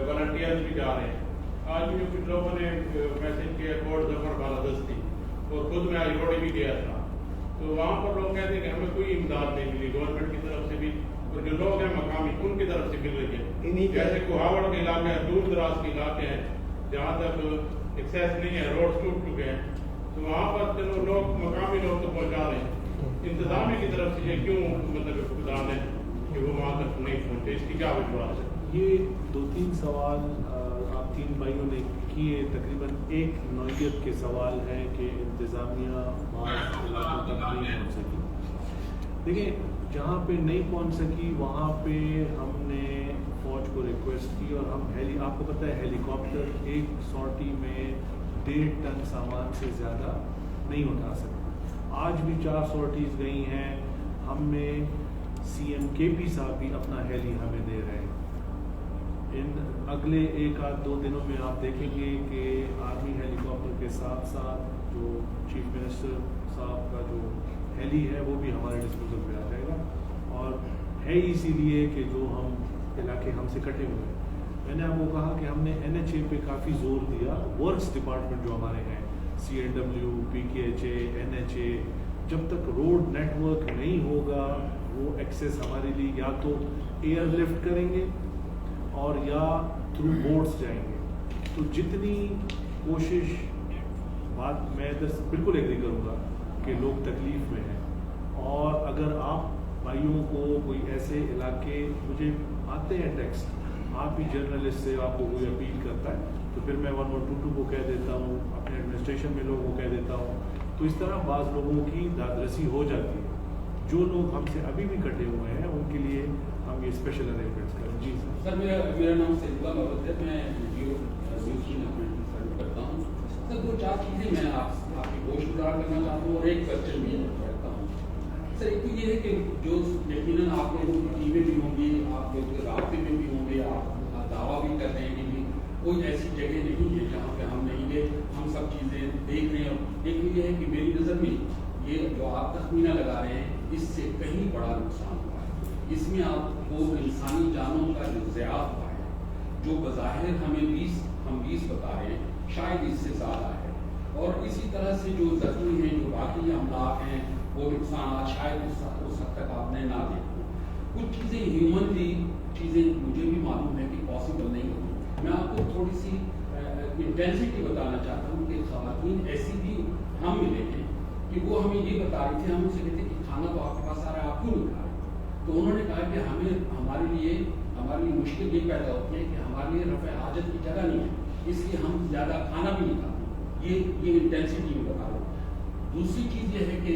वॉलंटियर्स भी जा रहे हैं। आज भी कुछ लोगों ने मैसेज किया कोट जफर बालादस्ती और खुद मैं आईरोड भी गया था, तो वहाँ पर लोग कहते हैं कि हमें कोई इमदाद नहीं मिली गवर्नमेंट की तरफ से भी, और जो लोग हैं मकामी उनकी तरफ से मिल रही है। जैसे कुहावड़ के इलाके हैं, दूर दराज के इलाके हैं जहाँ तक एक्सेस नहीं है, रोड टूट चुके हैं, तो वहाँ पर चलो लोग मकामी लोग तो पहुँचा रहे हैं, इंतजामिया की तरफ से ये क्यों मतलब खुदान है कि वो वहाँ तक नहीं पहुँचे, इसकी क्या वजह है? ये 2-3 सवाल आप 3 भाइयों ने किए, तकरीबन एक नौयत के सवाल हैं कि इंतज़ामिया बाज़ इलाकों तक नहीं पहुँच सकी। देखिए जहाँ पे नहीं पहुँच सकी वहाँ पे हमने फ़ौज को रिक्वेस्ट की और हम आपको पता है हेलीकॉप्टर एक सॉर्टी में 1.5 टन सामान से ज़्यादा नहीं उठा सकते। आज भी 4 सॉर्टीज़ गई हैं, हमें CM KP साहब भी अपना हेली हमें दे रहे हैं। इन अगले 1-2 दिनों में आप देखेंगे कि आर्मी हेलीकॉप्टर के साथ साथ जो चीफ मिनिस्टर साहब का जो हेली है वो भी हमारे डिस्पोजल पे आ जाएगा, और है इसीलिए कि जो हम इलाके हमसे कटे हुए हैं। मैंने आपको कहा कि हमने NHA पे काफ़ी जोर दिया, वर्क्स डिपार्टमेंट जो हमारे हैं CNW, PKHA, NHA, जब तक रोड नेटवर्क नहीं होगा वो एक्सेस हमारे लिए या तो एयरलिफ्ट करेंगे और या थ्रू बोट्स जाएंगे। तो जितनी कोशिश बात मैं बिल्कुल एग्री करूँगा कि लोग तकलीफ़ में हैं, और अगर आप भाइयों को कोई ऐसे इलाके, मुझे आते हैं टेक्स्ट, आप ही जर्नलिस्ट से आपको कोई अपील करता है तो फिर मैं 1122 को कह देता हूँ, अपने एडमिनिस्ट्रेशन में लोगों को कह देता हूँ, तो इस तरह बाज़ लोगों की दादरसी हो जाती है। जो लोग हमसे अभी भी कटे हुए हैं उनके लिए हम ये स्पेशल अरेंजमेंट्स करें। जी सर मेरा नाम सैदुल्लाह महमूद है, मैं वीडियो करता हूँ। सर 2-4 चीज़ें मैं आपकी गोश्त गुजार करना चाहता हूँ और एक क्वेश्चन भी रखता हूँ। सर एक तो ये है कि जो यकीनन आप लोगों की टीमें भी होंगी, आप लोग के रास्ते में भी होंगे, आप दावा भी कर रहे हैं कि कोई ऐसी जगह नहीं है जहाँ पे हम नहीं गए, हम सब चीज़ें देख रहे हैं। एक ये है कि मेरी नज़र में ये जो आप तखमीना लगा रहे हैं इससे कहीं बड़ा नुकसान हुआ है। इसमें आपको इंसानी जानों का जो ज़िया हुआ है, जो बज़ाहिर हमें 20 बता रहे हैं, शायद इससे ज़्यादा है। और इसी तरह से जो ज़ख्मी हैं, जो बाकी अमलाक हैं, वो नुकसान शायद उस हद तक आपने ना देखा। कुछ चीज़ें ह्यूमनली चीज़ें मुझे भी मालूम है कि पॉसिबल नहीं होती। मैं आपको थोड़ी सी इंटेंसिटी बताना चाहता हूँ कि ख़वातीन ऐसी भी हम मिले हैं कि वो हमें ये बता रही थी, हम उनसे कहते कि खाना तो आपके पास आ रहा है, आप क्यों नहीं खा रहे? तो उन्होंने कहा कि हमारे लिए मुश्किल ये पैदा होती है कि हमारे लिए रफ़े हाजत की जगह नहीं है, इसलिए हम ज़्यादा खाना भी नहीं खाते। ये इंटेंसिटी में बता रहा हूँ। दूसरी चीज़ ये है कि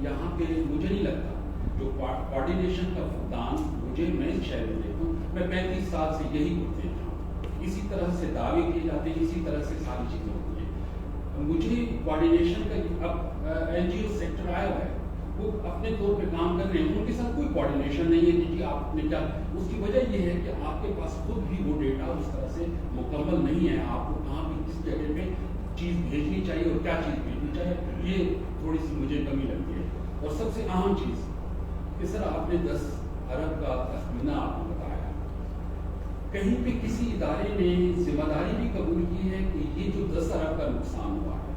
यहाँ पे मुझे नहीं लगता जो कोऑर्डिनेशन का फुकदान मैं इस शहर में देखता हूँ, मैं 35 साल से यही करते हैं, इसी तरह से दावे किए जाते हैं, इसी तरह से सारी चीज़ें होती हैं। मुझे कोऑर्डिनेशन का अब NGO सेक्टर आया हुआ है, वो अपने तौर पे काम कर रहे हैं, उनके साथ कोई कोऑर्डिनेशन नहीं है कि आपने क्या। उसकी वजह ये है कि आपके पास खुद भी वो डेटा उस तरह से मुकम्मल नहीं है, आपको कहाँ भी किस जगह पे चीज़ भेजनी चाहिए और क्या चीज़ भेजनी चाहिए, ये थोड़ी सी मुझे कमी लगती है। और सबसे अहम चीज़ कि सर आपने 10 अरब का तखमीना आपने बताया, کہیں پہ کسی ادارے نے ذمہ داری بھی قبول کی ہے کہ یہ جو 10 ارب کا نقصان ہوا ہے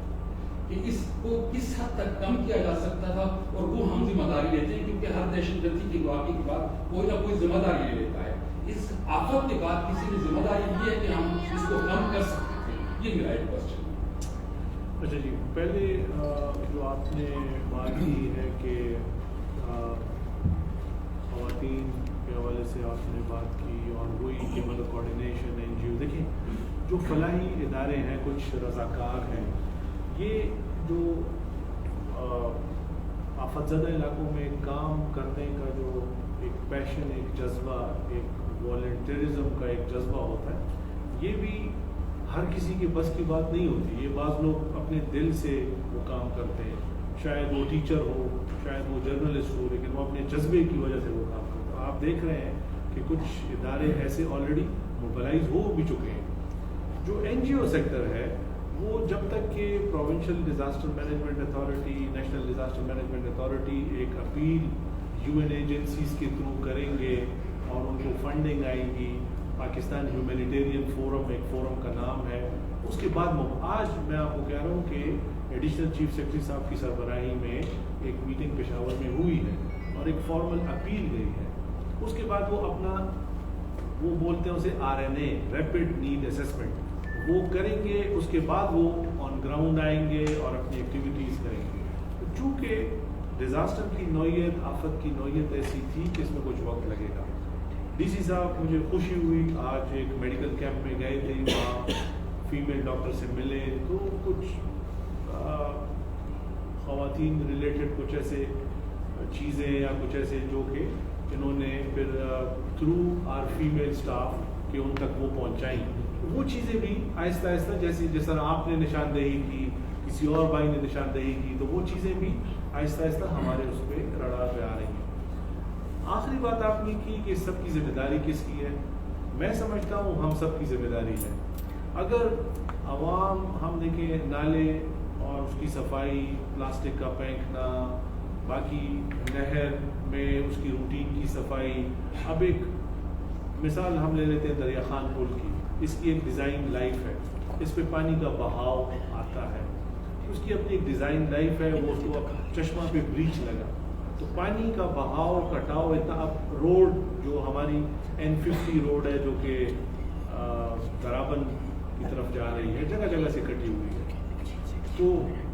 کہ اس کو کس حد تک کم کیا جا سکتا تھا، اور وہ ہم ذمہ داری لیتے ہیں کیونکہ ہر دہشت گردی کی واقعے کے بعد کوئی نہ کوئی ذمہ داری لے لیتا ہے. اس آفت کے بعد کسی نے ذمہ داری لی ہے کہ ہم اس کو کم کر سکتے تھے؟ یہ میرا ایک کوشچن ہے. اچھا جی، پہلے جو آپ نے بات کی ہے کہ خواتین کے حوالے سے آپ نے بات کی اور وہی کہ مطلب کوارڈینیشن NGO، دیکھیں جو فلاحی ادارے ہیں، کچھ رضاکار ہیں، یہ جو آفت زدہ علاقوں میں کام کرنے کا جو ایک پیشن، ایک جذبہ، ایک والنٹیرزم کا ایک جذبہ ہوتا ہے، یہ بھی ہر کسی کے بس کی بات نہیں ہوتی. یہ بعض لوگ اپنے دل سے وہ کام کرتے ہیں، شاید وہ ٹیچر ہو، شاید وہ جرنلسٹ ہو، لیکن وہ اپنے جذبے کی وجہ سے وہ کام کرتے ہیں. آپ دیکھ رہے ہیں کہ کچھ ادارے ایسے آلریڈی موبلائز ہو بھی چکے ہیں. جو NGO سیکٹر ہے وہ جب تک کہ provincial disaster management authority, national disaster management authority ایک اپیل UN ایجنسیز کے تھرو کریں گے اور ان کو فنڈنگ آئے گی، پاکستان ہیومینیٹیرین فورم ایک فورم کا نام ہے، اس کے بعد آج میں آپ کو کہہ رہا ہوں کہ ایڈیشنل چیف سیکرٹری صاحب کی سربراہی میں ایک میٹنگ پشاور میں ہوئی ہے اور ایک فارمل اپیل گئی ہے. اس کے بعد وہ اپنا وہ بولتے ہیں اسے RNA ریپڈ نیڈ اسسمنٹ وہ کریں گے. اس کے بعد وہ آن گراؤنڈ آئیں گے اور اپنی ایکٹیویٹیز کریں گے. چونکہ ڈیزاسٹر کی نوعیت، آفت کی نوعیت ایسی تھی کہ اس میں کچھ وقت لگے گا. DC صاحب مجھے خوشی ہوئی، آج ایک میڈیکل کیمپ میں گئے تھے، وہاں فیمیل ڈاکٹر سے ملے تو کچھ خواتین ریلیٹڈ کچھ ایسے چیزیں یا کچھ ایسے جو کہ انہوں نے پھر تھرو آر فیمیل اسٹاف کہ ان تک وہ پہنچائیں. وہ چیزیں بھی آہستہ آہستہ جس طرح آپ نے نشاندہی کی، کسی اور بھائی نے نشاندہی کی، تو وہ چیزیں بھی آہستہ آہستہ ہمارے اس پہ رڈار پہ آ رہی ہیں. آخری بات آپ نے کی کہ سب کی ذمہ داری کس کی ہے. میں سمجھتا ہوں ہم سب کی ذمہ داری ہے. اگر عوام، ہم دیکھیں نالے اور اس کی صفائی، پلاسٹک کا پھینکنا، باقی نہر میں اس کی روٹین کی صفائی. اب ایک مثال ہم لے لیتے ہیں دریا خان پل کی، اس کی ایک ڈیزائن لائف ہے، اس پہ پانی کا بہاؤ آتا ہے، اس کی اپنی ایک ڈیزائن لائف ہے. وہ اس کو چشمہ پہ بریچ لگا تو پانی کا بہاؤ کٹاؤ اتنا. اب روڈ جو ہماری N50 روڈ ہے جو کہ درابن کی طرف جا رہی ہے، جگہ جگہ سے کٹی ہوئی ہے. تو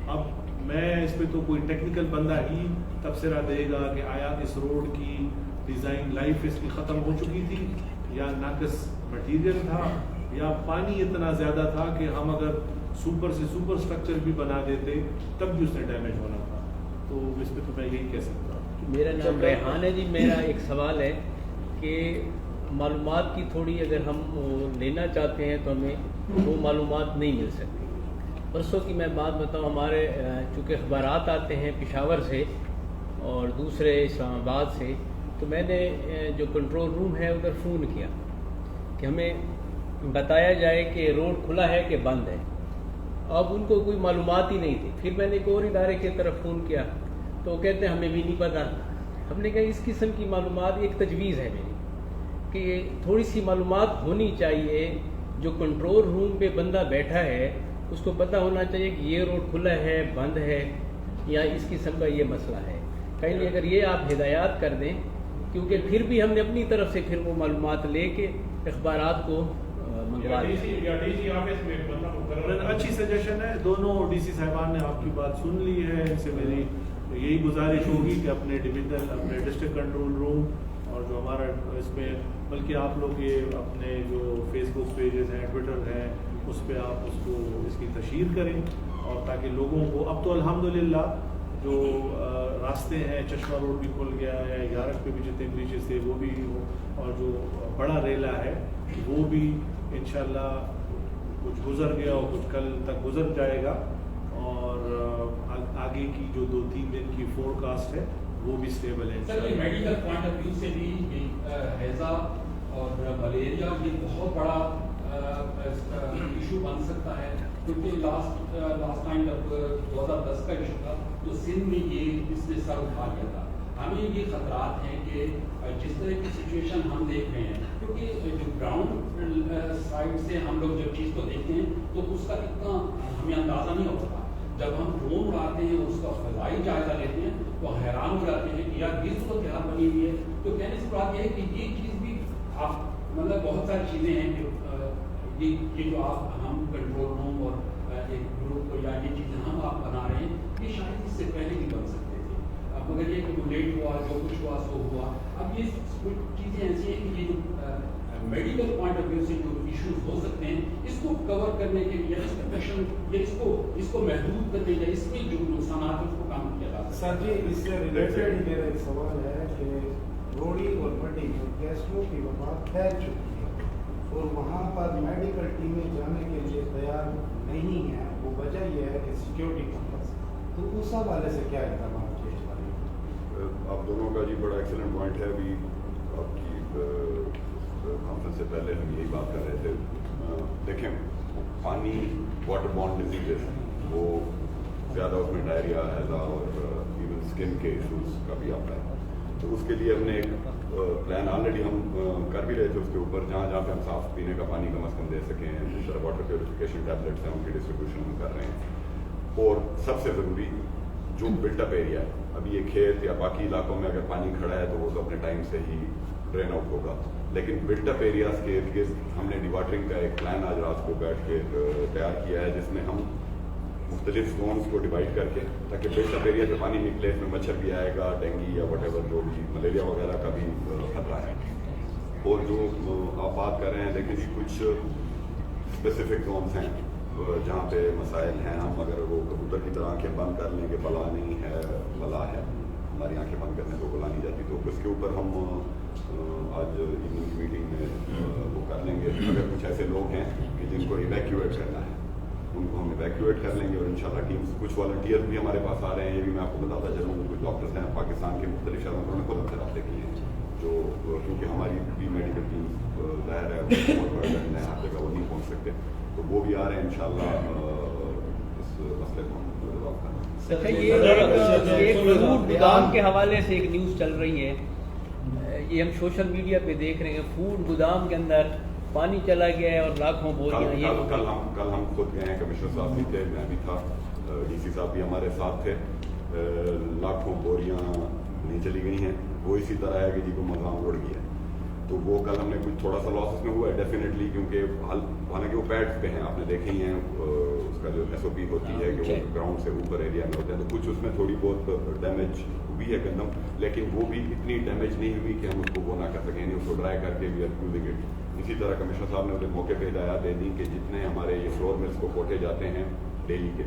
اب میں اس پہ تو کوئی ٹیکنیکل بندہ ہی تبصرہ دے گا کہ آیا اس روڈ کی ڈیزائن لائف اس کی ختم ہو چکی تھی، یا ناقص مٹیریل تھا، یا پانی اتنا زیادہ تھا کہ ہم اگر سپر سے سپر اسٹرکچر بھی بنا دیتے تب بھی اس نے ڈیمیج ہونا تھا. تو اس پہ تو میں یہی کہہ سکتا ہوں. میرا نام ریحان ہے جی. میرا ایک سوال ہے کہ معلومات کی تھوڑی اگر ہم لینا چاہتے ہیں تو ہمیں وہ معلومات نہیں مل سکتی. پرسوں کی میں بات بتاؤں، ہمارے چونکہ اخبارات آتے ہیں پشاور سے اور دوسرے اسلام آباد سے، تو میں نے جو کنٹرول روم ہے ادھر فون کیا کہ ہمیں بتایا جائے کہ روڈ کھلا ہے کہ بند ہے. اب ان کو کوئی معلومات ہی نہیں تھی. پھر میں نے ایک اور ادارے کی طرف فون کیا تو وہ کہتے ہیں ہمیں بھی نہیں پتہ. ہم نے کہا اس قسم کی معلومات، ایک تجویز ہے میری کہ تھوڑی سی معلومات ہونی چاہیے. جو کنٹرول روم پہ بندہ بیٹھا ہے اس کو پتہ ہونا چاہیے کہ یہ روڈ کھلا ہے، بند ہے، یا اس قسم کا یہ مسئلہ ہے. کہیں اگر یہ آپ ہدایات کر دیں، کیونکہ پھر بھی ہم نے اپنی طرف سے پھر وہ معلومات لے کے اخبارات کو منگوا دیا. اچھی سجیشن ہے. دونوں DC صاحبان نے آپ کی بات سن لی ہے. ان سے میری یہی گزارش ہوگی کہ اپنے ڈویژن، اپنے ڈسٹرکٹ کنٹرول روم اور جو ہمارا اس میں، بلکہ آپ لوگ یہ اپنے جو فیس بک پیجز ہیں، ٹویٹر ہیں، اس پہ آپ اس کو اس کی تشہیر کریں، اور تاکہ لوگوں کو اب تو الحمدللہ جو راستے ہیں، چشمہ روڈ بھی کھل گیا ہے، یارک پہ بھی جتنے بریچز تھے وہ بھی ہو، اور جو بڑا ریلا ہے وہ بھی انشاءاللہ کچھ گزر گیا اور کچھ کل تک گزر جائے گا. اور آگے کی جو 2-3 دن کی فور کاسٹ ہے وہ بھی اسٹیبل ہے. سر یہ میڈیکل پوائنٹ آف ویو سے بھی ہیضہ اور ملیریا یہ بہت بڑا ایشو بن سکتا ہے، کیونکہ لاسٹ ٹائم جب 2010 کا ایشو تھا تو سندھ میں یہ اس نے سر اٹھا لیا تھا. ہمیں یہ خطرات ہیں کہ جس طرح کی سچویشن ہم دیکھ رہے ہیں क्योंकि जो ग्राउंड साइड से हम लोग जब चीज़ को देखते हैं तो उसका इतना हमें अंदाज़ा नहीं होता। जब हम ड्रोन उड़ाते हैं उसका फजाई जायजा लेते हैं तो हैरान हो जाते हैं कि यार ये सूरत क्या बनी हुई है। तो कहने से बात यह है कि ये चीज़ भी आप मतलब बहुत सारी चीज़ें हैं कि ये जो आप हम कंट्रोल रूम और एक ग्रुप या ये चीज़ें हम आप बना रहे हैं, ये शायद इससे पहले भी बन सकते थे। अब मगर ये कि लेट हुआ, जो कुछ हुआ सो हुआ। अब ये कुछ चीज़ें ऐसी हैं कि ये जो मेडिकल पॉइंट ऑफ व्यू से जो इश्यूज हो सकते हैं, इसको कवर करने के लिए इसको महदूद करने के लिए इसमें जो नुकसान है उसको काम किया जा सकता है। सर जी, इससे रिलेटेड मेरा एक सवाल है कि रोड़ी और बड़ी गैसों की वबा फैल चुकी है और वहाँ पर मेडिकल टीमें जाने के लिए तैयार नहीं है। वो वजह यह है कि सिक्योरिटी पर्पस। तो उस हवाले से क्या इकदाम किए जा रहे हैं? आप दोनों का जी बड़ा एक्सीलेंट पॉइंट है। अभी आपकी कॉन्फ्रेंस से पहले हम यही बात कर रहे थे। देखें, पानी वाटर बॉर्न डिजीजेस वो ज़्यादा उसमें डायरिया, हैज़ा और इवन स्किन के इशूज़ का भी आता है। तो उसके लिए हमने एक प्लान ऑलरेडी हम कर भी रहे थे उसके ऊपर, जहाँ पे हम साफ पीने का पानी कम से कम दे सकें। जिस तरह वाटर प्योरिफिकेशन टैबलेट्स हैं उनकी डिस्ट्रीब्यूशन हम कर रहे हैं। और सबसे ज़रूरी जो बिल्टअप एरिया है, अभी ये खेत या बाकी इलाकों में अगर पानी खड़ा है तो वो तो अपने टाइम से ही ड्रेन आउट होगा, लेकिन बिल्टअप एरियाज़ के इर्द गिर्द हमने डिवाटरिंग का एक प्लान आज रात को बैठ के तैयार किया है, जिसमें हम मुख्तलिफ जोन्स को डिवाइड करके, ताकि बिल्टअप एरिया से पानी निकले, इसमें मच्छर भी आएगा, डेंगू या वटेवर जो भी मलेरिया वगैरह का भी खतरा है। और जो आप बात कर रहे हैं, देखिए कुछ स्पेसिफिक जोन्स हैं जहाँ पे मसाइल हैं। हम अगर वो कबूतर की तरह आँखें बंद कर लें कि बला नहीं है, बला है, हमारी आंखें बंद करने को बुला नहीं जाती, तो उसके ऊपर हम आज इवनिंग की मीटिंग में वो कर लेंगे। अगर कुछ ऐसे लोग हैं कि जिनको इवैक्यूएट करना है, उनको हम इवैक्यूएट कर लेंगे। और इंशाल्लाह टीम्स, कुछ वॉलंटियर्स भी हमारे पास आ रहे हैं, ये भी मैं आपको बताता चलूँ। कुछ डॉक्टर्स हैं पाकिस्तान के मुख्तलिफ शहरों में, उन्होंने खुद हमसे रब्ते किए हैं, जो क्योंकि हमारी भी मेडिकल टीम ज़ाहिर है बहुत बड़ा है, हर जगह वो नहीं पहुँच सकते, तो वो भी आ रहे हैं। इंशाल्लाह इस मसले को हम रिजॉल्व करेंगे। ये फूड गोदाम के हवाले से एक न्यूज़ चल रही है, ये हम सोशल मीडिया पे देख रहे हैं। फूड गोदाम के अंदर पानी चला गया है और लाखों बोरियां। कल हम खुद गए हैं, कमिश्नर साहब भी थे, मैं भी था, डीसी साहब भी हमारे साथ थे। लाखों बोरियां नहीं चली गई हैं। वो इसी तरह है कि जी को मकान उड़ गया है, तो वो कल हमने कुछ थोड़ा सा लॉस उसमें हुआ है डेफिनेटली, क्योंकि हालांकि वो पैड्स पे हैं, आपने देखे ही हैं, उसका जो SOP होती है कि वो ग्राउंड से ऊपर एरिया में होते हैं, तो कुछ उसमें थोड़ी बहुत डैमेज हुई है गंदम, लेकिन वो भी इतनी डैमेज नहीं हुई कि हम उसको वो ना कर सकें, यानी उसको ड्राई करके वी आर यूजिंग इट। इसी तरह कमिश्नर साहब ने उन्हें मौके पर हिदायत दे दी कि जितने हमारे ये फ्लोर मिल्स को कोटे जाते हैं डेली के,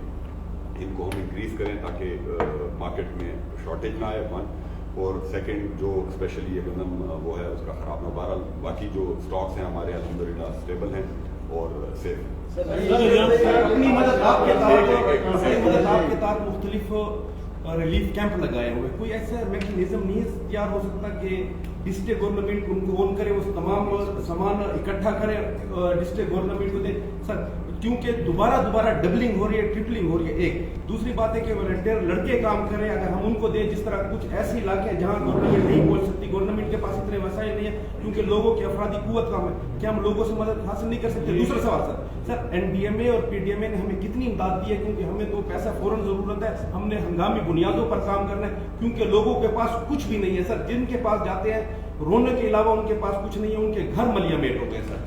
इनको हम इंक्रीज़ करें ताकि मार्केट में शॉर्टेज ना आए, वन, और सेकंड जो स्पेशली ये गंदम वो है उसका ख़राब ना। बहरहाल बाकी जो स्टॉक्स हैं हमारे अल्हम्दुलिल्लाह स्टेबल हैं और सेफ। अपनी मदद आपके तहत मुख्तलिफ रिलीफ कैंप लगाए हुए, कोई ऐसा मैकेनिज्म नहीं तैयार हो सकता कि डिस्ट्रिक्ट गवर्नमेंट उनको ऑन करे, उस तमाम सामान इकट्ठा करे, डिस्ट्रिक्ट गवर्नमेंट को दे सर, क्योंकि दोबारा डबलिंग हो रही है, ट्रिपलिंग हो रही है। एक दूसरी बात है कि वॉलंटियर लड़के काम करें, अगर हम उनको दें, जिस तरह कुछ ऐसे इलाके हैं जहाँ गवर्नमेंट नहीं पहुँच सकती, गवर्नमेंट के पास इतने वसाइल नहीं है क्योंकि लोगों की अफरादी कुव्वत कम है, क्या हम लोगों से मदद हासिल नहीं कर सकते? दूसरा सवाल सर, NDMA और PDMA ने हमें कितनी इमदाद दी है, क्योंकि हमें तो पैसा फौरन ज़रूरत है, हमने हंगामी बुनियादों पर काम करना है, क्योंकि लोगों के पास कुछ भी नहीं है सर। जिनके पास जाते हैं रोने के अलावा उनके पास कुछ नहीं है, उनके घर मलियामेट हो गए सर।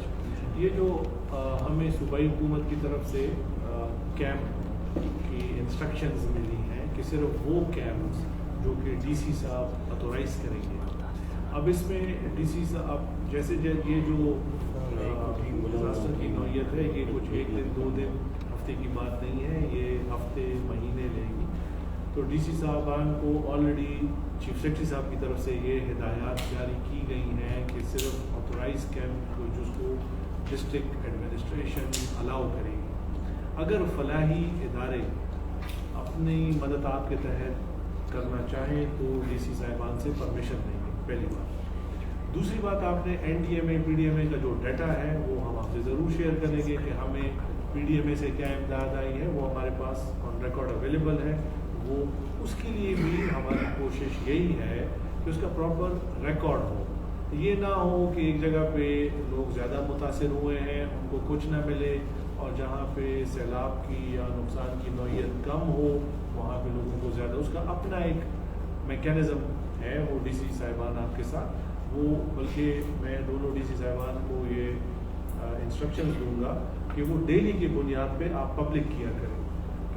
ये जो हमें सूबाई हुकूमत की तरफ से कैंप की इंस्ट्रक्शंस मिली हैं कि सिर्फ वो कैंप्स जो कि DC साहब ऑथोराइज करेंगे। अब इसमें DC साहब जैसे ये जो डिजास्टर की नौयत है, ये कुछ एक दिन 2 दिन हफ्ते की बात नहीं है, ये हफ्ते महीने लेगी। तो DC साहबान को ऑलरेडी चीफ सेक्रेटरी साहब की तरफ से ये हिदायत जारी की गई हैं कि सिर्फ ऑथोराइज कैंप को जिसको डिस्ट्रिक्ट एडमिनिस्ट्रेशन अलाउ करेगी। अगर फलाही इदारे अपनी मदद के तहत करना चाहें तो DC साहिबान से परमिशन लेंगे, पहली बात। दूसरी बात, आपने NDMA PDMA का जो डाटा है वो हम आपसे ज़रूर शेयर करेंगे कि हमें PDMA से क्या इमदाद आई है, वो हमारे पास ऑन रिकॉर्ड अवेलेबल है। वो उसके लिए भी हमारी कोशिश यही है कि उसका प्रॉपर रिकॉर्ड हो। ये ना हो कि एक जगह पे लोग ज़्यादा मुतासिर हुए हैं, उनको कुछ ना मिले, और जहाँ पे सैलाब की या नुकसान की नौइयत कम हो वहाँ पे लोगों को ज़्यादा, उसका अपना एक मैकेनिज़्म है वो डीसी साहिबान आपके साथ वो, बल्कि मैं दोनों डीसी साहिबान को ये इंस्ट्रक्शंस दूंगा कि वो डेली की बुनियाद पे आप पब्लिक किया करें,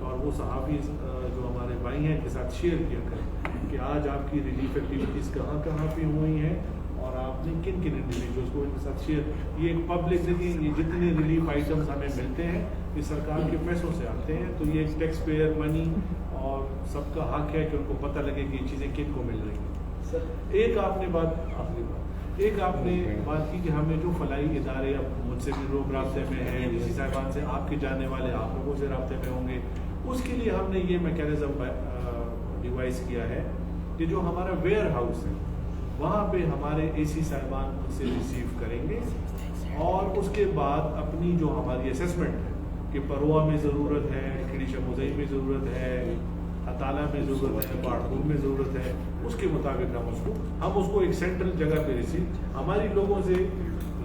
और वो सहाफ़ी जो हमारे भाई हैं इनके साथ शेयर किया करें कि आज आपकी रिलीफ एक्टिविटीज़ कहाँ कहाँ पे हुई हैं और आपने किन किन इंडिविजुअल्स को इनके साथ शेयर। ये एक पब्लिक, देखिए ये जितने रिलीफ आइटम्स हमें मिलते हैं ये सरकार के पैसों से आते हैं, तो ये एक टैक्स पेयर मनी और सबका हक है कि उनको पता लगे कि ये चीज़ें किन को मिल रही हैं। सर एक आपने बात, आखिरी बात, एक आपने बात की कि हमें जो फलाई इदारे, अब मुझसे भी लोग राब्ते में हैं, डीसी साहिबान से आपके जाने वाले आप लोगों से राब्ते में होंगे, उसके लिए हमने ये मैकेनिज़्म डिवाइस किया है कि जो हमारा वेयर हाउस है वहाँ पे हमारे एसी साहिबान उनसे रिसीव करेंगे, और उसके बाद अपनी जो हमारी असेसमेंट है कि परवा में ज़रूरत है, खिड़ीशा मुजई में ज़रूरत है, अताला में ज़रूरत है, बाड़पूर में ज़रूरत है, उसके मुताबिक हम उसको एक सेंट्रल जगह पे रिसीव। हमारी लोगों से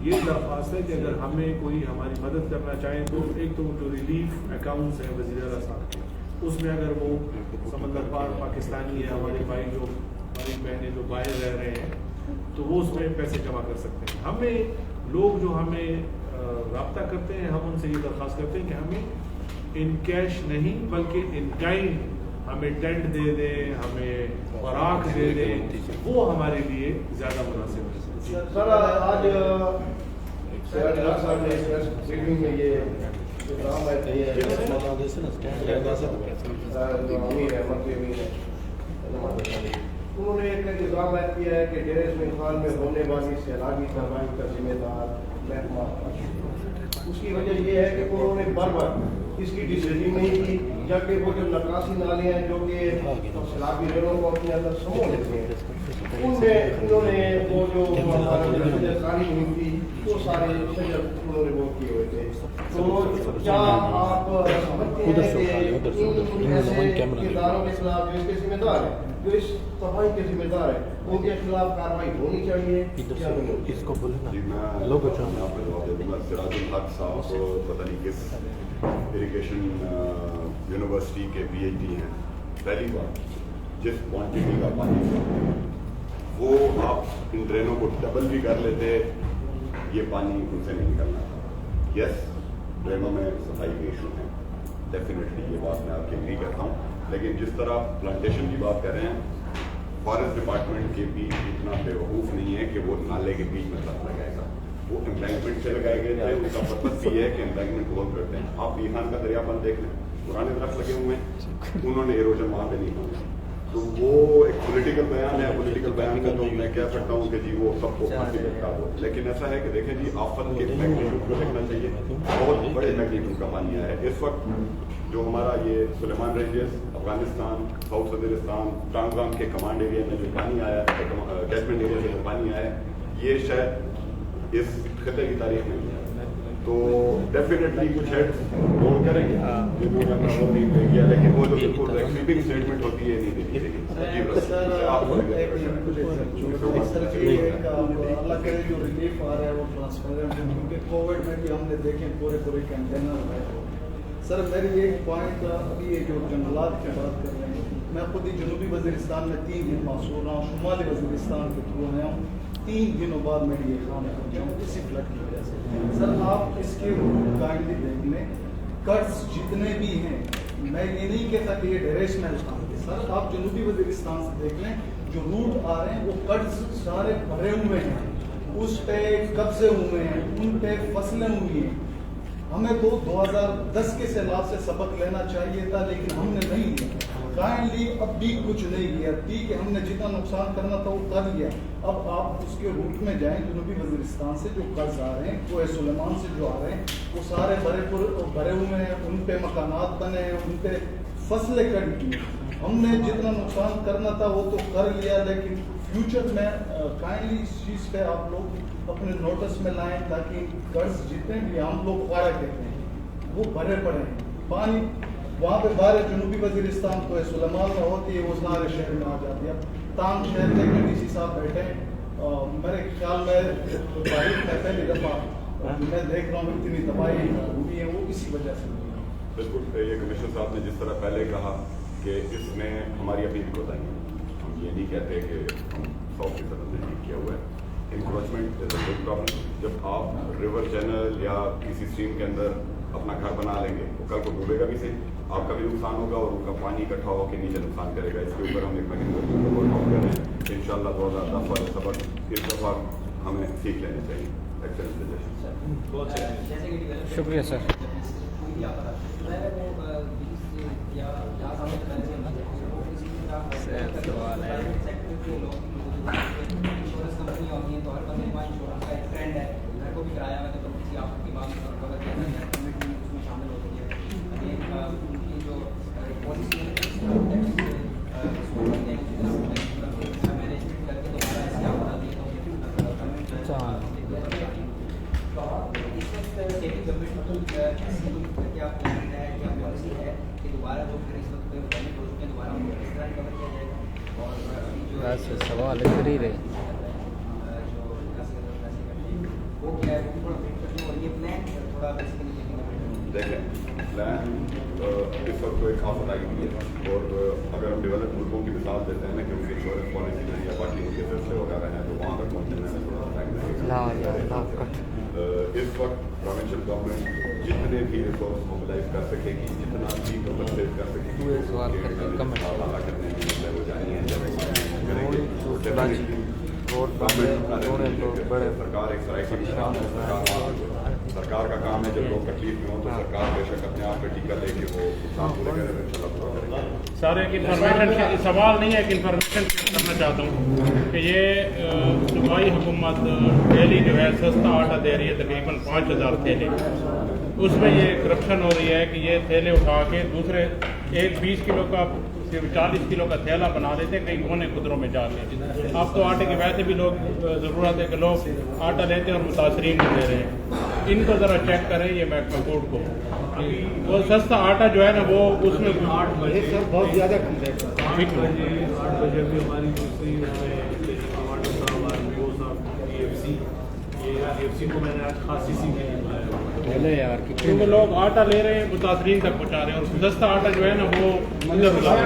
ये दरख्वास्त है कि अगर हमें कोई हमारी मदद करना चाहे तो एक तो जो रिलीफ अकाउंट्स हैं वज़ीर आला साहब के, उसमें अगर वो समंदर पार पाकिस्तानी है हमारे भाई जो हमारी बहनें जो बाहर रह रहे हैं तो वो उसमें पैसे जमा कर सकते हैं। हमें लोग जो हमें राब्ता करते हैं हम उनसे ये दरख्वास्त करते हैं कि हमें इन कैश नहीं बल्कि इन काइंड हमें टेंट दे दें, हमें खुराक दे दें, वो हमारे लिए ज़्यादा मुनासिब है। सर आज साहब ने ब्रीफिंग में ये काम है उन्होंने एक इल्ज़ाम ऐड किया है कि डेरे इसमाइल खान में होने वाली सैलाबी तबाही का जिम्मेदार महकमा, उसकी वजह ये है कि उन्होंने बार इसकी डिसीजन नहीं की, जबकि वो जो नकासी नाले हैं जो कि सैलाबी रेलों को अपने अंदर समूह लेते हैं उनमें उन्होंने वो जो सरकारी हुई थी वो सारे शजर उन्होंने वो किए हुए थे। तो क्या आप समझते हैं कि ऐसे किरदारों के खिलाफ जो इसके जिम्मेदार है, जो इस तबाही के जिम्मेदार है, उनके खिलाफ कार्रवाई होनी चाहिए? इसको बोलना लोग सिराजुल हक साहब पता नहीं किस इरिगेशन यूनिवर्सिटी के PhD हैं, पहली बार जिस क्वांटिटी का पानी वो आप इन ड्रेनों को डबल भी कर लेते, ये पानी उनसे नहीं निकलना था। यस, ड्रेनों में सफाई के इशू हैं, डेफिनेटली ये बात मैं आपके एग्री करता हूँ, लेकिन जिस तरह प्लांटेशन की बात कर रहे हैं, फॉरेस्ट डिपार्टमेंट के बीच इतना बेवकूफ़ नहीं है कि वो नाले के बीच में दरख्त लगाएगा। वो एम्प्लॉयमेंट से लगाए गए थे, उनका पर्पज भी है कि एम्प्लॉयमेंट होल्ड करते हैं। आप बीहान का दरियाबंद देख लें, पुराने दरख्त लगे हुए हैं, उन्होंने एरोजन वहाँ पे नहीं होना। तो वो एक पॉलिटिकल बयान है, पॉलिटिकल बयान में तो मैं कह सकता हूँ कि जी वो सबको फांसी लगता हो, लेकिन ऐसा है कि देखें जी आफत के मैग्नीट्यूड को देखना चाहिए, बहुत बड़े मैग्नीट्यूड का पानी आया है। इस वक्त जो हमारा ये सुलेमान रेंजेस, अफगानिस्तान, साउथ वजीरिस्तान, ट्रांसगाम के कमांड एरिया में जो पानी आया है, कैचमेंट एरिया में जो पानी आया है, ये शायद इस खिते की तारीख में नहीं है। तो डेफिनेटली कुछ हेड रोल करेंगे, नहीं किया, लेकिन वो जो बिल्कुल स्वीपिंग स्टेटमेंट होती है नहीं देनी चाहिए। अल्लाह करे जो रिलीफ आ रहा है वो ट्रांसपेरेंट है, क्योंकि कोविड में भी हमने देखे पूरे कंटेनर है। सर मेरी एक पॉइंट, अभी ये जो जंगलात की बात कर रहे हैं, मैं खुद ही जनूबी वजीरिस्तान में 3 दिन मासूर रहा हूँ, शुमाली वजीरिस्तान के थ्रू आया हूँ, 3 दिनों बाद मेरी ये खाना पहुँचा हूँ इसी फ्लड की वजह से। सर आप इसके रूट काइंडली देख लें, कट्स जितने भी हैं, मैं ये नहीं कहता कि ये डायरेक्शनल है, सर आप जनूबी वजीरिस्तान से देख लें, जो रूट आ रहे हैं वो कट्स सारे भरे हुए हैं, उस पे कब्जे हुए हैं, उन पे फसलें हुई हैं। हमें तो 2010 के सैलाब से सबक लेना चाहिए था, लेकिन हमने नहीं लिया। काइंडली अब भी कुछ नहीं किया, ठीक है हमने जितना नुकसान करना था वो कर लिया। अब आप उसके रूट में जाएं, जनूबी वजीरिस्तान से जो कर्ज आ रहे हैं, कोहे सुलेमान से जो आ रहे हैं, वो सारे भरे हुए हैं, उन पे मकानात बने हैं, उन पे फसलें कट की। हमने जितना नुकसान करना था वो तो कर लिया, लेकिन फ्यूचर में काइंडली इस चीज़ पे आप लोग अपने नोटिस में लाएं, ताकि कर्ज जितने भी हम लोग पारा कहते हैं वो भरे पड़े हैं। पानी वहाँ पे बाहर जनूबी वजीरिस्तान को सुलेमान में होती है, वो सारे शहर में आ जाती है। तांग शहर देखें, DC साहब बैठे हैं, मेरे ख्याल में बारिश है पहली दफ़ा मैं देख रहा हूँ इतनी तबाही हुई है, वो इसी वजह से हुई है। बिल्कुल, ये कमिश्नर साहब ने जिस तरह पहले कहा कि इसमें हमारी अभी भी कोताही है, हम ये नहीं कहते कि हम 100% हमने ठीक किया हुआ है। Encroachment is a big problem. जब आप रिवर चैनल या किसी स्ट्रीम के अंदर अपना घर बना लेंगे तो कल को डूबेगा भी सही, आपका भी नुकसान होगा और उनका पानी इकट्ठा होकर नीचे नुकसान करेगा। इसके ऊपर हम एक मैकेनिज्म वर्क कर रहे हैं। इंशाल्लाह 2010 वाले सबक इस दफ़ा हमें सीख लेने चाहिए। Excellent suggestion. शुक्रिया सर। सवाल है इंश्योरेंस कंपनी होती है तो हर बंदे का इंश्योरेंस का एक ट्रेंड है, घर को भी कराया हुआ है तो किसी आपकी बात कवर किया जाता है, कमिटी उसमें शामिल होती है। ये उनकी जो पॉलिसी है मैनेजमेंट करके दोबारा ऐसी आप बता दिए तो इसमें स्टेटिंग गवर्नमेंट क्या प्लान है, क्या पॉलिसी है कि दोबारा जो फिर इस वक्त पेमेंट हो चुके हैं दोबारा उनको किस तरह कवर किया जाएगा? और जो सवाल कर ही रहे वो क्या है वो थोड़ा वेट करते हैं और ये प्लान थोड़ा बेसिकली देखें, प्लान इस वक्त तो एक आफत आई हुई है और अगर हम डेवलप मुल्कों की मिसाल देते हैं ना कि उनकी इंश्योरेंस पॉलिसी में या बाकी उनके फैसले वगैरह हैं तो वहाँ तक पहुँचने में थोड़ा टाइम लगेगा। इस वक्त प्रोविंशियल गवर्नमेंट जितने भी रिसोर्स मोबिलाइज कर सकेगी, जितना भी कंपनसेट कर सकेगी करने की हो जाएंगे सरकार एक सराइकी सरकार का काम है जब लोग तकलीफ में हो तो सरकार बेशक अपने आप पे टीका लेके वो नुकसान पूरे करे सर एक इन्फॉर्मेशन सवाल नहीं है, एक इन्फॉर्मेशन करना चाहता हूँ कि ये सूबाई हुकूमत डेली जो है सस्ता आटा दे रही है तकरीबन 5000 थैले, उसमें ये करप्शन हो रही है कि ये थैले उठा के दूसरे एक 20 किलो का 40 किलो का थैला बना देते हैं कहीं कोने खुदरों में जाके। अब तो आटे की वैसे भी लोग ज़रूरत है कि लोग आटा लेते हैं और मुतासरीन भी दे रहे हैं। इनको ज़रा चेक करें ये महकमा बोर्ड को, वो सस्ता आटा जो है ना वो उसमें बहुत ज़्यादा कम्प्लेक्स है। 8 बजे भी हमारी दूसरी EFC को मैंने आज खासी सी के पहले यार क्योंकि लोग आटा ले रहे हैं मुतासरीन तक पहुँचा रहे हैं और सस्ता आटा जो है ना वो इधर उधर